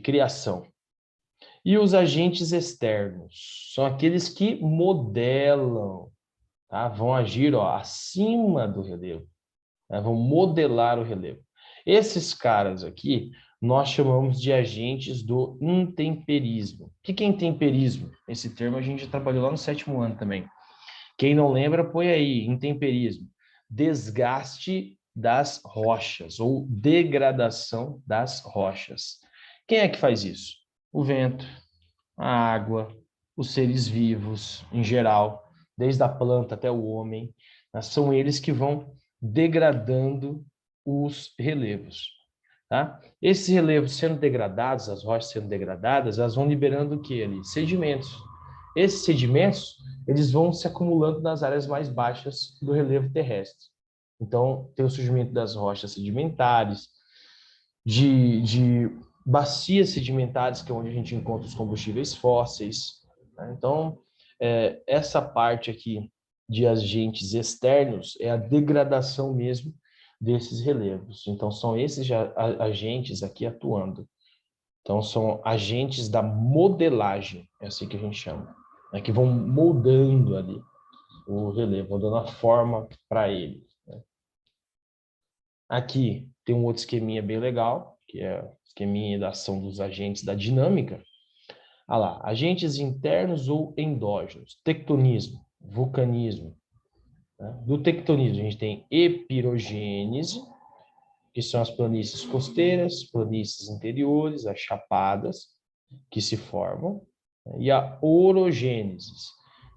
criação. E os agentes externos são aqueles que modelam, tá? Vão agir, ó, acima do relevo, né? Vão modelar o relevo. Esses caras aqui nós chamamos de agentes do intemperismo. O que é intemperismo? Esse termo a gente já trabalhou lá no 7º ano também. Quem não lembra, põe aí, intemperismo. Desgaste das rochas ou degradação das rochas. Quem é que faz isso? O vento, a água, os seres vivos em geral, desde a planta até o homem, né? São eles que vão degradando os relevos. Tá? Esses relevos sendo degradados, as rochas sendo degradadas, elas vão liberando o que ali? Sedimentos. Esses sedimentos, eles vão se acumulando nas áreas mais baixas do relevo terrestre. Então, tem o surgimento das rochas sedimentares, de bacias sedimentares, que é onde a gente encontra os combustíveis fósseis, né? Então, essa parte aqui de agentes externos é a degradação mesmo desses relevos. Então, são esses agentes aqui atuando. Então, são agentes da modelagem, é assim que a gente chama, né? Que vão moldando ali o relevo, vão dando a forma para ele, né? Aqui tem um outro esqueminha bem legal, que é o esqueminha da ação dos agentes da dinâmica. Olha lá, agentes internos ou endógenos, tectonismo, vulcanismo. Né? Do tectonismo, a gente tem epirogênese, que são as planícies costeiras, planícies interiores, as chapadas que se formam, né? E a orogênese,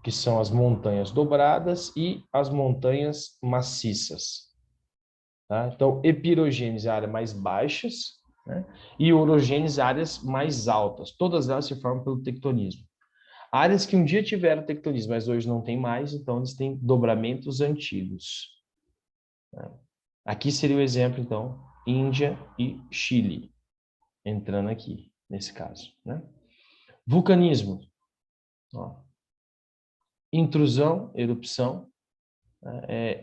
que são as montanhas dobradas e as montanhas maciças. Tá? Então, epirogênese, áreas mais baixas, né? E orogênese, áreas mais altas. Todas elas se formam pelo tectonismo. Áreas que um dia tiveram tectonismo, mas hoje não tem mais, então eles têm dobramentos antigos. Né? Aqui seria o exemplo, então, Índia e Chile, entrando aqui, nesse caso. Né? Vulcanismo. Ó. Intrusão, erupção.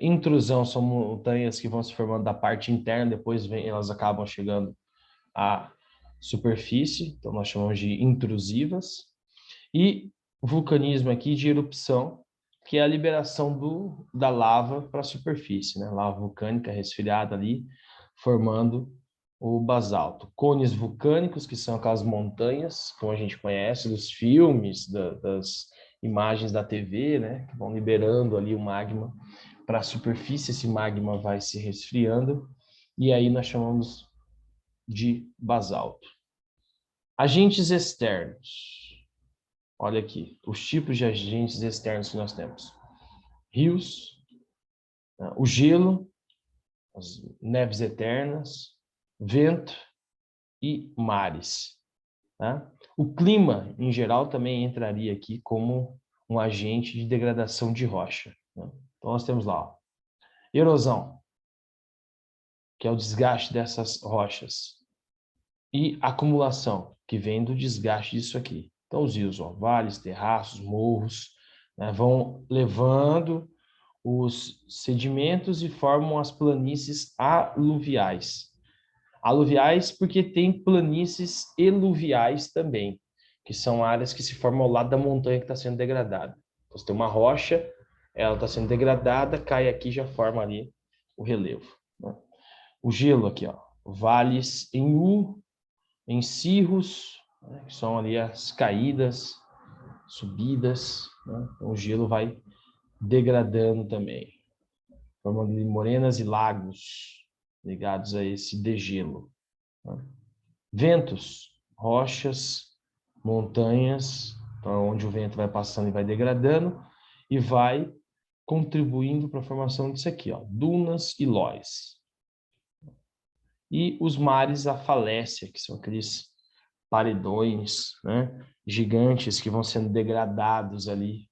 Intrusão são montanhas que vão se formando da parte interna, depois elas acabam chegando à superfície, então nós chamamos de intrusivas. E vulcanismo aqui de erupção, que é a liberação da lava para a superfície, né? Lava vulcânica resfriada ali, formando o basalto. Cones vulcânicos, que são aquelas montanhas, como a gente conhece dos filmes, das imagens da TV, né? Que vão liberando ali o magma para a superfície, esse magma vai se resfriando, e aí nós chamamos de basalto. Agentes externos. Olha aqui, os tipos de agentes externos que nós temos. Rios, o gelo, as neves eternas, vento e mares. Tá? O clima, em geral, também entraria aqui como um agente de degradação de rocha. Né? Então, nós temos lá, ó, erosão, que é o desgaste dessas rochas, e acumulação, que vem do desgaste disso aqui. Então, os rios, ó, vales, terraços, morros, né, vão levando os sedimentos e formam as planícies aluviais. Aluviais porque tem planícies eluviais também, que são áreas que se formam ao lado da montanha que está sendo degradada. Então, você tem uma rocha, ela está sendo degradada, cai aqui e já forma ali o relevo. Né? O gelo aqui, ó, vales em U, em cirros, né, que são ali as caídas, subidas, né? Então, o gelo vai degradando também, formando morenas e lagos ligados a esse degelo. Né? Ventos, rochas, montanhas, então, onde o vento vai passando e vai degradando, e vai contribuindo para a formação disso aqui, ó, dunas e lóis. E os mares à falésia, que são aqueles paredões, né, gigantes que vão sendo degradados ali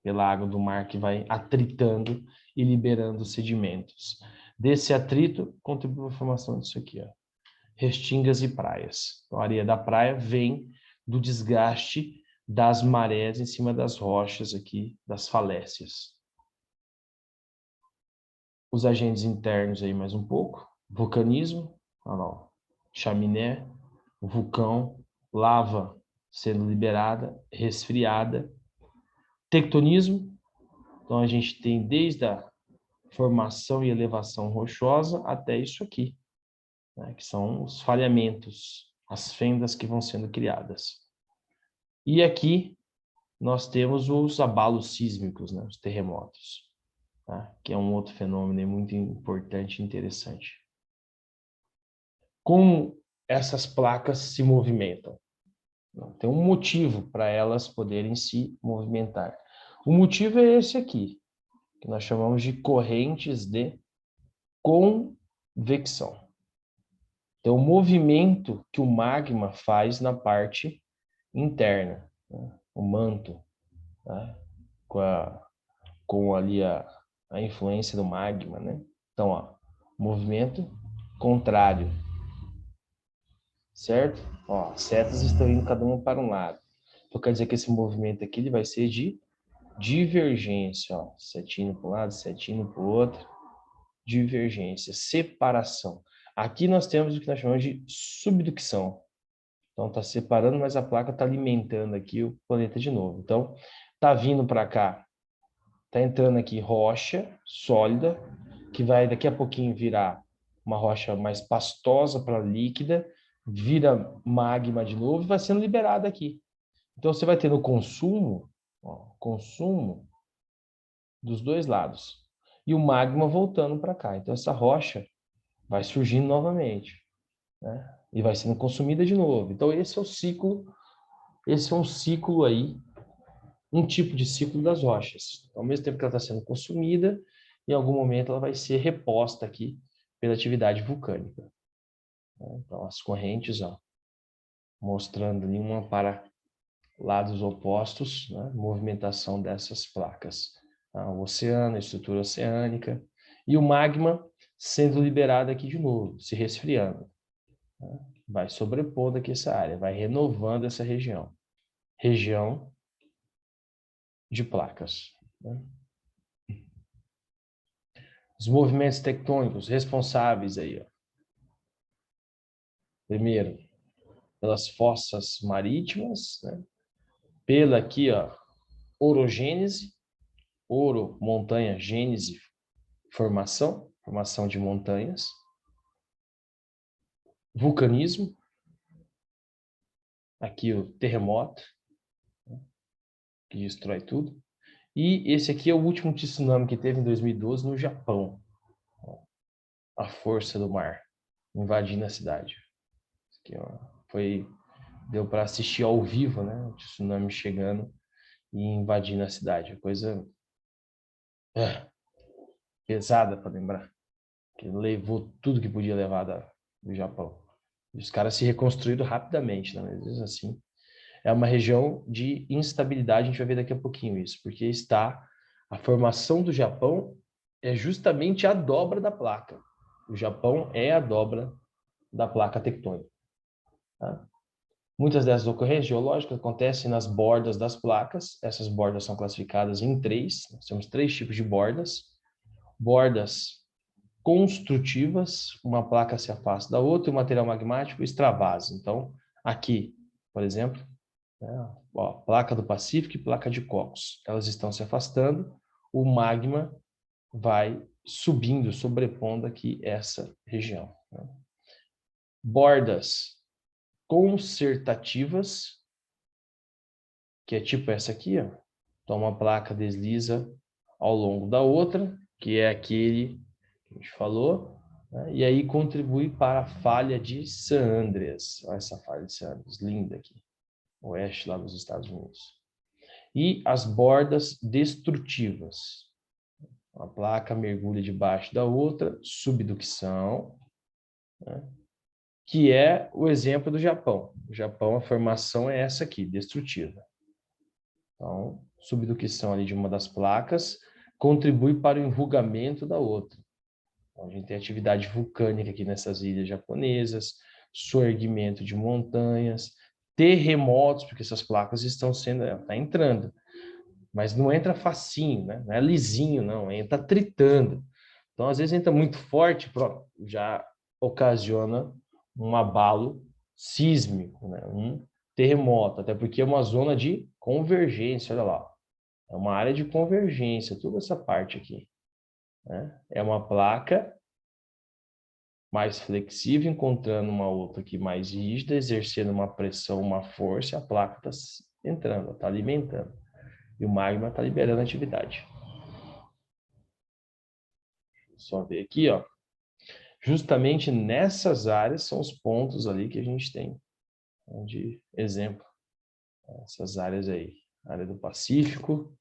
pela água do mar, que vai atritando e liberando sedimentos. Desse atrito, contribui para a formação disso aqui, ó, restingas e praias. Então, a areia da praia vem do desgaste das marés em cima das rochas aqui, das falésias. Os agentes internos aí mais um pouco. Vulcanismo, olha lá, chaminé, vulcão, lava sendo liberada, resfriada. Tectonismo, então a gente tem desde a formação e elevação rochosa até isso aqui, né, que são os falhamentos, as fendas que vão sendo criadas. E aqui nós temos os abalos sísmicos, né, os terremotos, tá, que é um outro fenômeno muito importante e interessante. Como essas placas se movimentam? Tem um motivo para elas poderem se movimentar. O motivo é esse aqui, que nós chamamos de correntes de convecção. Então, o movimento que o magma faz na parte interna, né? O manto, né? Com ali a influência do magma, né? Então, ó, movimento contrário, certo? Ó, as setas estão indo cada uma para um lado. Então, quer dizer que esse movimento aqui ele vai ser de divergência, ó, setinho para um lado, setinho para o outro, divergência, separação. Aqui nós temos o que nós chamamos de subducção. Então está separando, mas a placa está alimentando aqui o planeta de novo. Então está vindo para cá, está entrando aqui rocha sólida, que vai daqui a pouquinho virar uma rocha mais pastosa para líquida, vira magma de novo e vai sendo liberada aqui. Então você vai tendo consumo, ó, consumo dos dois lados. E o magma voltando para cá. Então essa rocha vai surgindo novamente, né? E vai sendo consumida de novo. Então esse é o ciclo, esse é um ciclo aí, um tipo de ciclo das rochas. Ao mesmo tempo que ela está sendo consumida, em algum momento ela vai ser reposta aqui pela atividade vulcânica. Então as correntes, ó, mostrando ali uma para lados opostos, né? Movimentação dessas placas. O oceano, a estrutura oceânica, e o magma sendo liberado aqui de novo, se resfriando. Vai sobrepondo aqui essa área, vai renovando essa região. Região de placas. Né? Os movimentos tectônicos responsáveis aí, ó. Primeiro, pelas fossas marítimas, né? pela aqui, ó, orogênese, oro, montanha, gênese, formação de montanhas, vulcanismo, aqui o terremoto, que destrói tudo, e esse aqui é o último tsunami que teve em 2012 no Japão, a força do mar invadindo a cidade. Aqui, ó, deu para assistir ao vivo, né, o tsunami chegando e invadindo a cidade, coisa pesada para lembrar, que levou tudo que podia levar do Japão. E os caras se reconstruíram rapidamente, né? Mas mesmo assim, é uma região de instabilidade, a gente vai ver daqui a pouquinho isso, porque a formação do Japão é justamente a dobra da placa. O Japão é a dobra da placa tectônica. Tá? Muitas dessas ocorrências geológicas acontecem nas bordas das placas. Essas bordas são classificadas em três. Nós temos três tipos de bordas. Bordas construtivas, uma placa se afasta da outra, e o material magmático extravasa. Então, aqui, por exemplo, né, ó, placa do Pacífico e placa de Cocos. Elas estão se afastando, o magma vai subindo, sobrepondo aqui essa região. Né? Bordas concertativas, que é tipo essa aqui, ó. Então, uma placa desliza ao longo da outra, que é aquele que a gente falou, né? E aí contribui para a falha de San Andreas. Olha essa falha de San Andreas, linda aqui, oeste lá dos Estados Unidos. E as bordas destrutivas. Uma placa mergulha debaixo da outra, subducção, né? Que é o exemplo do Japão. O Japão, a formação é essa aqui, destrutiva. Então, subducção ali de uma das placas contribui para o enrugamento da outra. Então, a gente tem atividade vulcânica aqui nessas ilhas japonesas, soerguimento de montanhas, terremotos, porque essas placas está entrando. Mas não entra facinho, né? Não é lisinho, não. Entra tritando. Então, às vezes entra muito forte, pronto, já ocasiona um abalo sísmico, né? Um terremoto, até porque é uma zona de convergência, olha lá. É uma área de convergência, toda essa parte aqui. Né? É uma placa mais flexível, encontrando uma outra aqui mais rígida, exercendo uma pressão, uma força, a placa está entrando, está alimentando. E o magma está liberando atividade. Só ver aqui, ó. Justamente nessas áreas são os pontos ali que a gente tem de exemplo. Essas áreas aí. Área do Pacífico,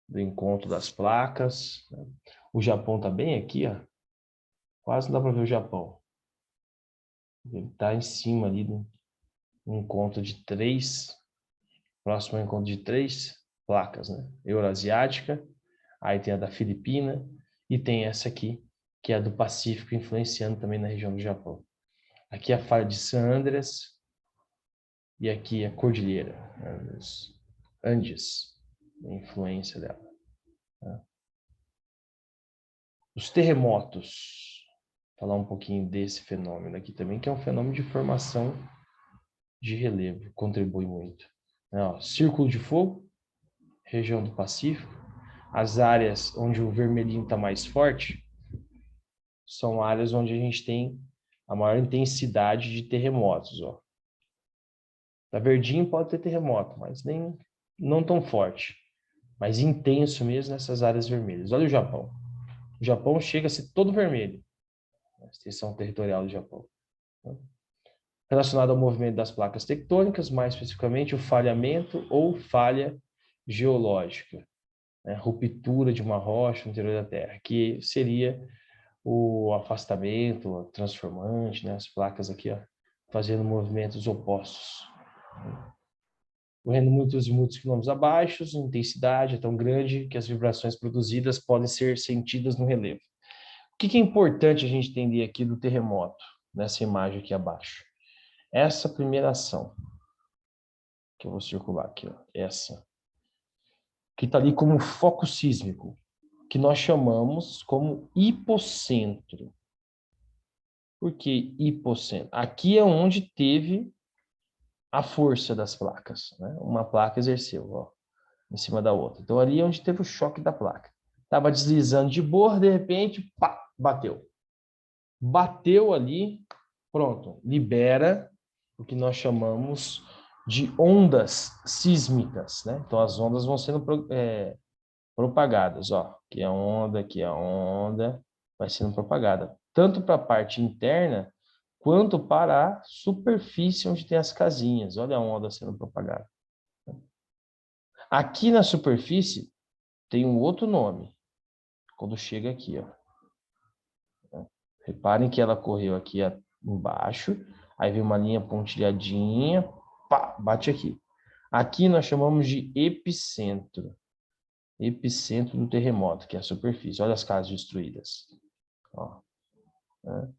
do encontro das placas. Né? O Japão está bem aqui, ó. Quase não dá para ver o Japão. Ele está em cima ali do encontro de próximo ao encontro de três placas, né? Euroasiática, aí tem a da Filipina e tem essa aqui, que é a do Pacífico, influenciando também na região do Japão. Aqui é a falha de San Andreas e aqui a cordilheira, né, dos Andes, a influência dela. Né? Os terremotos, falar um pouquinho desse fenômeno aqui também, que é um fenômeno de formação de relevo, contribui muito. Né? Ó, Círculo de Fogo, região do Pacífico, as áreas onde o vermelhinho está mais forte são áreas onde a gente tem a maior intensidade de terremotos. Ó. Tá verdinho pode ter terremoto, mas não tão forte, mas intenso mesmo nessas áreas vermelhas. Olha o Japão. O Japão chega a ser todo vermelho, a extensão territorial do Japão. Relacionado ao movimento das placas tectônicas, mais especificamente o falhamento ou falha geológica, né? Ruptura de uma rocha no interior da Terra, que seria o afastamento, o transformante, né? As placas aqui, ó, fazendo movimentos opostos. Correndo muitos e muitos quilômetros abaixo, a intensidade é tão grande que as vibrações produzidas podem ser sentidas no relevo. O que é importante a gente entender aqui do terremoto, nessa imagem aqui abaixo? Essa primeira ação, que eu vou circular aqui, ó, essa, que está ali como foco sísmico, que nós chamamos como hipocentro. Por que hipocentro? Aqui é onde teve a força das placas, né? Uma placa exerceu, ó, em cima da outra. Então, ali é onde teve o choque da placa. Estava deslizando de boa, de repente, pá, bateu. Bateu ali, pronto, libera o que nós chamamos de ondas sísmicas, né? Então, as ondas vão sendo propagadas, ó. Aqui é a onda, vai sendo propagada. Tanto para a parte interna, quanto para a superfície onde tem as casinhas. Olha a onda sendo propagada. Aqui na superfície, tem um outro nome, quando chega aqui, ó. Reparem que ela correu aqui embaixo, aí vem uma linha pontilhadinha, pá, bate aqui. Aqui nós chamamos de epicentro. Epicentro do terremoto, que é a superfície. Olha as casas destruídas. Ó, né?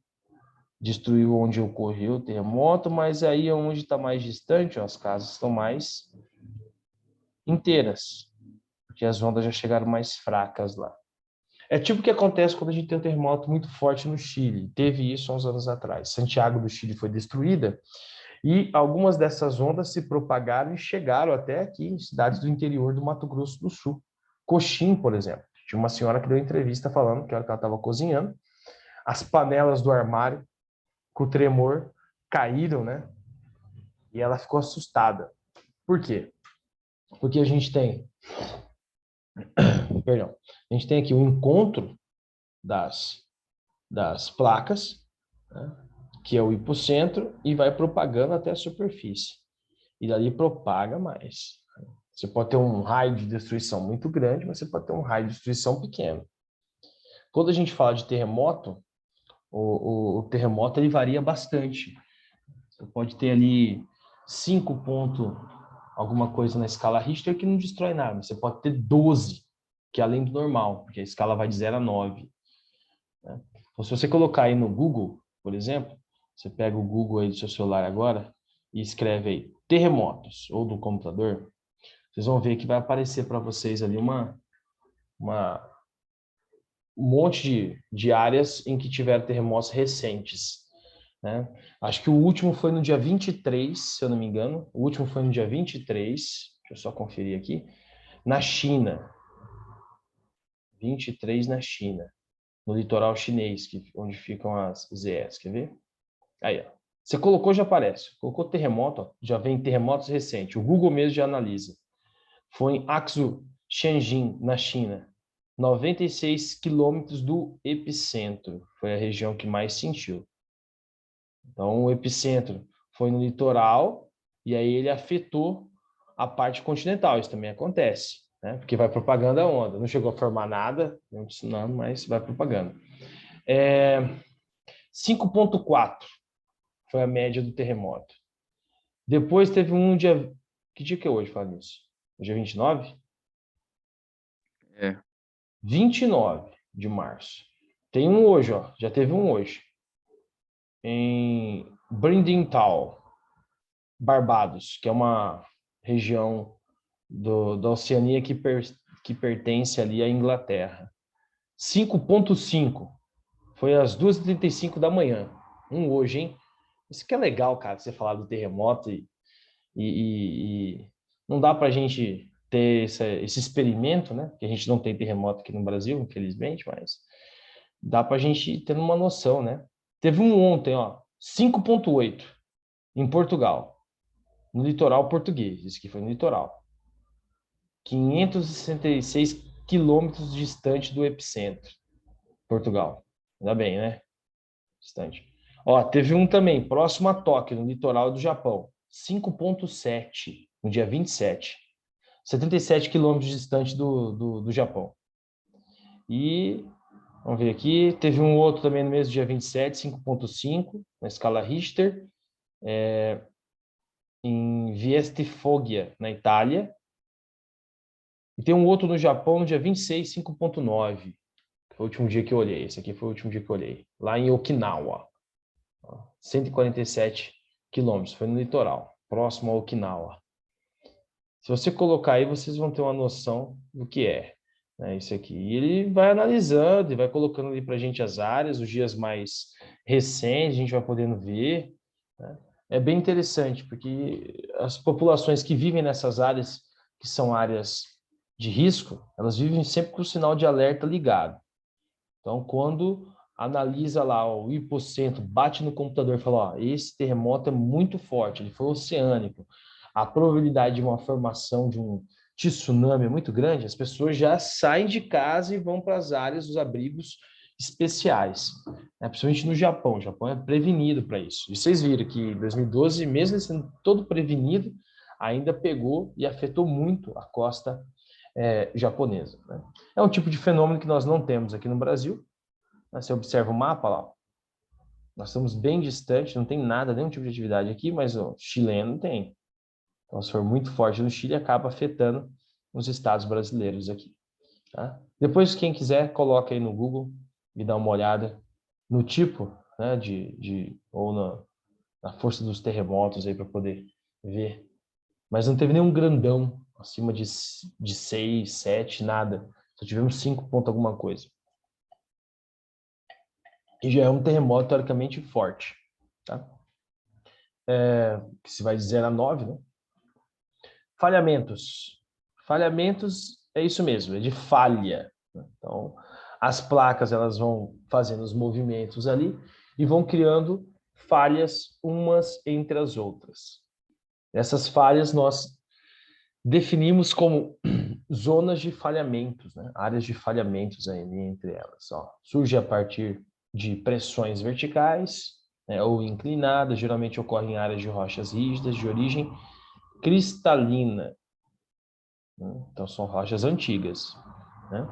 Destruiu onde ocorreu o terremoto, mas aí onde está mais distante, ó, as casas estão mais inteiras, porque as ondas já chegaram mais fracas lá. É tipo o que acontece quando a gente tem um terremoto muito forte no Chile. Teve isso há uns anos atrás. Santiago do Chile foi destruída e algumas dessas ondas se propagaram e chegaram até aqui em cidades do interior do Mato Grosso do Sul. Coxim, por exemplo. Tinha uma senhora que deu entrevista falando que a hora que ela estava cozinhando, as panelas do armário, com o tremor, caíram, né? E ela ficou assustada. Por quê? Porque a gente tem aqui o encontro das placas, né, que é o hipocentro, e vai propagando até a superfície. E dali propaga mais. Você pode ter um raio de destruição muito grande, mas você pode ter um raio de destruição pequeno. Quando a gente fala de terremoto, o terremoto ele varia bastante. Você pode ter ali 5 pontos, alguma coisa na escala Richter que não destrói nada. Você pode ter 12, que é além do normal, porque a escala vai de 0 a 9. Né? Então, se você colocar aí no Google, por exemplo, você pega o Google aí do seu celular agora e escreve aí terremotos, ou do computador, vocês vão ver que vai aparecer para vocês ali um monte de áreas em que tiveram terremotos recentes. Né? Acho que o último foi no dia 23, se eu não me engano. O último foi no dia 23, deixa eu só conferir aqui, na China. 23 na China, no litoral chinês, onde ficam as ZS, quer ver? Aí, ó. Você colocou, já aparece. Colocou terremoto, ó, já vem terremotos recentes. O Google mesmo já analisa. Foi em Aksu, Shenzhen, na China. 96 quilômetros do epicentro. Foi a região que mais sentiu. Então, o epicentro foi no litoral e aí ele afetou a parte continental. Isso também acontece, né? Porque vai propagando a onda. Não chegou a formar nada, não tsunami, mas vai propagando. 5,4 foi a média do terremoto. Depois teve um dia... Que dia que é hoje, fala nisso? Hoje é 29? É. 29 de março. Tem um hoje, ó. Já teve um hoje. Em Brindintal, Barbados, que é uma região da Oceania que pertence ali à Inglaterra. 5,5 foi às 2h35 da manhã. Um hoje, hein? Isso que é legal, cara, você falar do terremoto e não dá para a gente ter esse experimento, né? Que a gente não tem terremoto aqui no Brasil, infelizmente, mas dá para a gente ter uma noção, né? Teve um ontem, ó, 5,8 em Portugal, no litoral português, isso aqui foi no litoral. 566 quilômetros distante do epicentro, Portugal. Ainda bem, né? Distante. Ó, teve um também, próximo a Tóquio, no litoral do Japão. 5,7, no dia 27. 77 quilômetros distante do Japão. E, vamos ver aqui, teve um outro também no mesmo dia 27, 5,5, na escala Richter, em Vieste Foggia, na Itália. E tem um outro no Japão no dia 26, 5,9. Foi o último dia que eu olhei. Esse aqui foi o último dia que eu olhei. Lá em Okinawa. 147 quilômetros. Foi no litoral, próximo a Okinawa. Se você colocar aí, vocês vão ter uma noção do que é, né, isso aqui. E ele vai analisando e vai colocando ali para a gente as áreas, os dias mais recentes, a gente vai podendo ver, né? é bem interessante, porque as populações que vivem nessas áreas, que são áreas de risco, elas vivem sempre com o sinal de alerta ligado. Então, quando analisa lá o hipocentro, bate no computador e fala, ó, esse terremoto é muito forte, ele foi oceânico, a probabilidade de uma formação de um tsunami é muito grande, as pessoas já saem de casa e vão para as áreas dos abrigos especiais, né? Principalmente no Japão. O Japão é prevenido para isso. E vocês viram que em 2012, mesmo ele sendo todo prevenido, ainda pegou e afetou muito a costa japonesa, né? É um tipo de fenômeno que nós não temos aqui no Brasil. Você observa o mapa lá, nós estamos bem distantes, não tem nada, nenhum tipo de atividade aqui, mas o chileno tem. Então, se for muito forte no Chile, acaba afetando os estados brasileiros aqui. Tá? Depois, quem quiser, coloca aí no Google e dá uma olhada no tipo, né, ou na força dos terremotos aí para poder ver. Mas não teve nenhum grandão acima de 6, 7, nada. Só tivemos 5 ponto alguma coisa. E já é um terremoto teoricamente forte. Tá? Que se vai de 0 a 9, né? Falhamentos. Falhamentos é isso mesmo, é de falha. Então, as placas elas vão fazendo os movimentos ali e vão criando falhas umas entre as outras. Essas falhas nós definimos como zonas de falhamentos, né? Áreas de falhamentos aí entre elas. Ó. Surge a partir de pressões verticais, né, ou inclinadas, geralmente ocorre em áreas de rochas rígidas de origem cristalina. Né? Então, são rochas antigas. Né?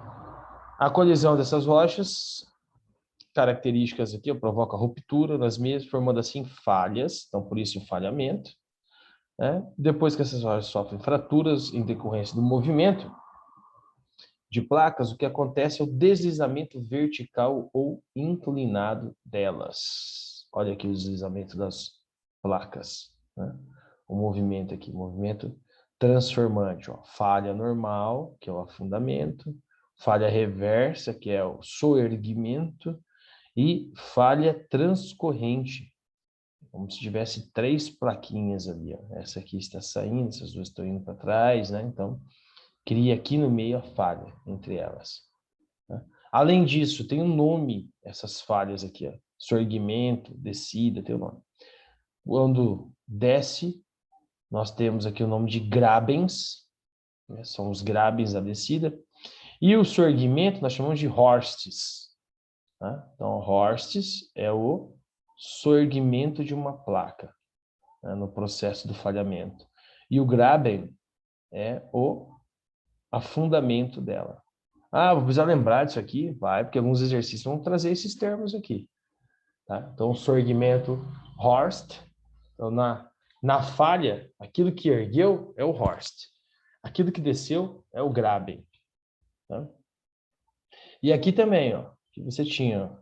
A colisão dessas rochas, características aqui, provoca ruptura nas mesmas, formando assim falhas, então por isso o falhamento. Né? Depois que essas rochas sofrem fraturas em decorrência do movimento de placas, o que acontece é o deslizamento vertical ou inclinado delas. Olha aqui o deslizamento das placas. Né? O movimento aqui, movimento transformante. Ó. Falha normal, que é o afundamento. Falha reversa, que é o soerguimento. E falha transcorrente, como se tivesse 3 plaquinhas ali. Ó. Essa aqui está saindo, essas duas estão indo para trás, né? Então, cria aqui no meio a falha entre elas. Né? Além disso, tem um nome, essas falhas aqui, ó. Soerguimento, descida, tem o nome. Quando desce, nós temos aqui o nome de grabens, né? São os grabens da descida. E o soerguimento nós chamamos de horstes. Tá? Então, horstes é o soerguimento de uma placa, né? No processo do falhamento. E o graben é o afundamento dela. Ah, vou precisar lembrar disso aqui? Vai, porque alguns exercícios vão trazer esses termos aqui. Tá? Então, soerguimento, horst. Então, na falha, aquilo que ergueu é o horst. Aquilo que desceu é o graben. Tá? E aqui também, ó, que você tinha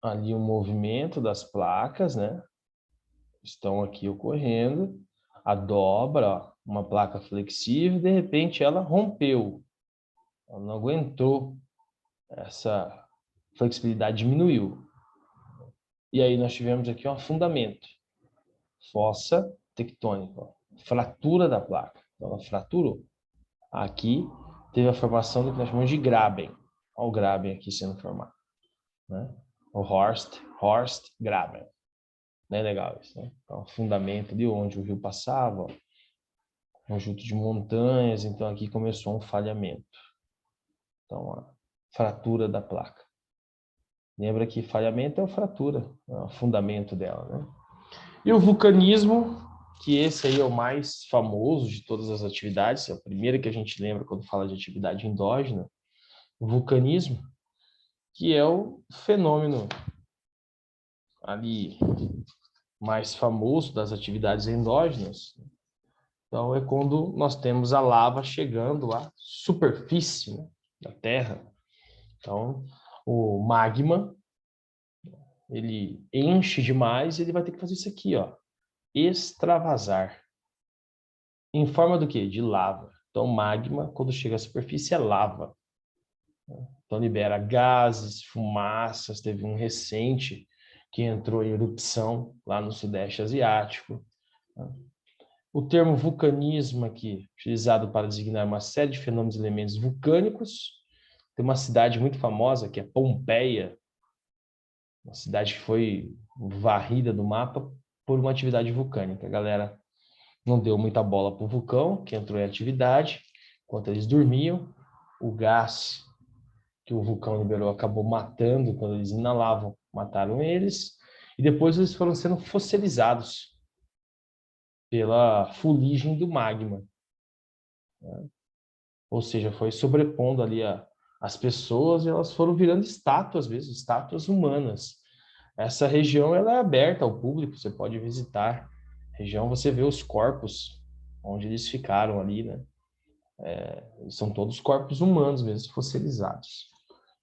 ali o movimento das placas, né? Estão aqui ocorrendo. A dobra, ó, uma placa flexível, de repente ela rompeu. Ela não aguentou, essa flexibilidade diminuiu. E aí nós tivemos aqui um afundamento. Fossa tectônica, ó, fratura da placa. Então ela fraturou. Aqui teve a formação do que nós chamamos de graben. Olha o graben aqui sendo formado. Né? O Horst Graben. Não é legal isso, né? Então, o fundamento de onde o rio passava, ó, conjunto de montanhas, então aqui começou um falhamento. Então, a fratura da placa. Lembra que falhamento é a fratura, é o fundamento dela, né? E o vulcanismo, que esse aí é o mais famoso de todas as atividades, é o primeiro que a gente lembra quando fala de atividade endógena, o vulcanismo, que é o fenômeno ali mais famoso das atividades endógenas. Então, é quando nós temos a lava chegando à superfície, né, da Terra. Então, o magma, ele enche demais e ele vai ter que fazer isso aqui, ó, extravasar. Em forma do quê? De lava. Então, magma, quando chega à superfície, é lava. Então, libera gases, fumaças. Teve um recente que entrou em erupção lá no Sudeste Asiático. O termo vulcanismo aqui, utilizado para designar uma série de fenômenos e elementos vulcânicos. Tem uma cidade muito famosa, que é Pompeia, uma cidade que foi varrida do mapa por uma atividade vulcânica. A galera não deu muita bola para o vulcão, que entrou em atividade. Enquanto eles dormiam, o gás que o vulcão liberou acabou matando, quando eles inalavam, mataram eles. E depois eles foram sendo fossilizados pela fuligem do magma. Ou seja, foi sobrepondo ali as pessoas e elas foram virando estátuas mesmo, estátuas humanas. Essa região ela é aberta ao público, você pode visitar. A região você vê os corpos onde eles ficaram ali, né? São todos corpos humanos mesmo, fossilizados,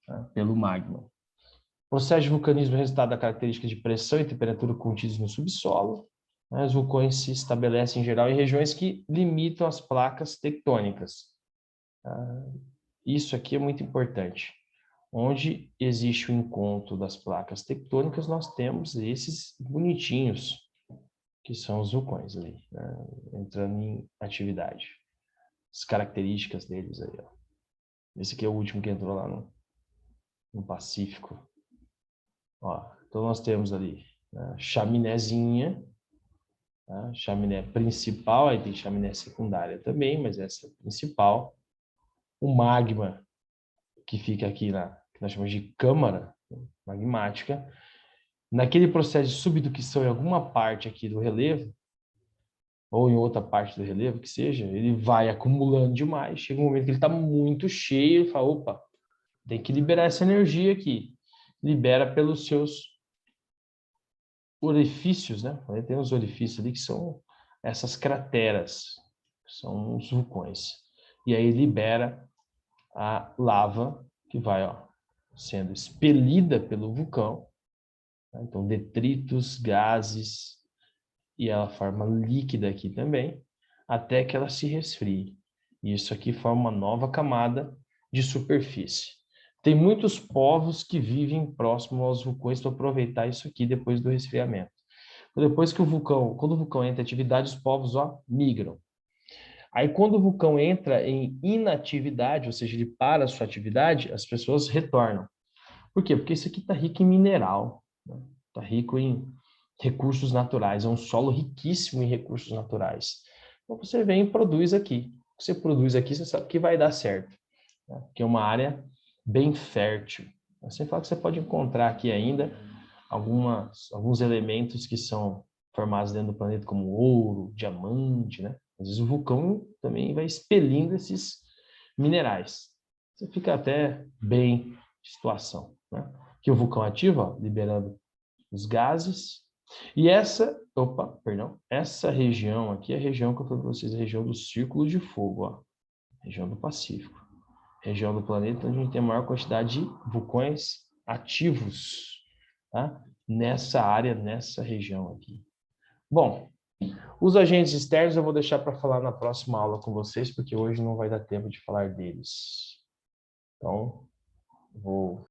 né, pelo magma. O processo de vulcanismo é resultado da característica de pressão e temperatura contidos no subsolo. Né? Os vulcões se estabelecem em geral em regiões que limitam as placas tectônicas. Isso aqui é muito importante. Onde existe o encontro das placas tectônicas, nós temos esses bonitinhos, que são os vulcões ali, né, entrando em atividade. As características deles aí, ó. Esse aqui é o último que entrou lá no Pacífico. Ó, então nós temos ali, né, chaminézinha, tá? Chaminé principal, aí tem chaminé secundária também, mas essa é a principal. O magma, que fica aqui que nós chamamos de câmara magmática. Naquele processo de subducção em alguma parte aqui do relevo, ou em outra parte do relevo, que seja, ele vai acumulando demais, chega um momento que ele está muito cheio, ele fala, opa, tem que liberar essa energia aqui. Libera pelos seus orifícios, né? Tem os orifícios ali que são essas crateras, que são os vulcões. E aí libera a lava que vai, ó, sendo expelida pelo vulcão. Então, detritos, gases, e ela forma líquida aqui também, até que ela se resfrie. E isso aqui forma uma nova camada de superfície. Tem muitos povos que vivem próximo aos vulcões para aproveitar isso aqui depois do resfriamento. Depois que quando o vulcão entra em atividade, os povos, ó, migram. Aí, quando o vulcão entra em inatividade, ou seja, ele para a sua atividade, as pessoas retornam. Por quê? Porque isso aqui está rico em mineral, está rico em recursos naturais, é um solo riquíssimo em recursos naturais. Então, você vem e produz aqui. Você produz aqui, você sabe que vai dar certo, né? Que é uma área bem fértil. Você fala que você pode encontrar aqui ainda alguns elementos que são formados dentro do planeta, como ouro, diamante, né? Às vezes o vulcão também vai expelindo esses minerais. Você fica até bem de situação, né? Que o vulcão ativa, ó, liberando os gases. E essa região aqui é a região que eu falei para vocês, a região do Círculo de Fogo, ó, região do Pacífico. Região do planeta onde a gente tem a maior quantidade de vulcões ativos, tá? Nessa área, nessa região aqui. Bom, os agentes externos eu vou deixar para falar na próxima aula com vocês, porque hoje não vai dar tempo de falar deles. Então, vou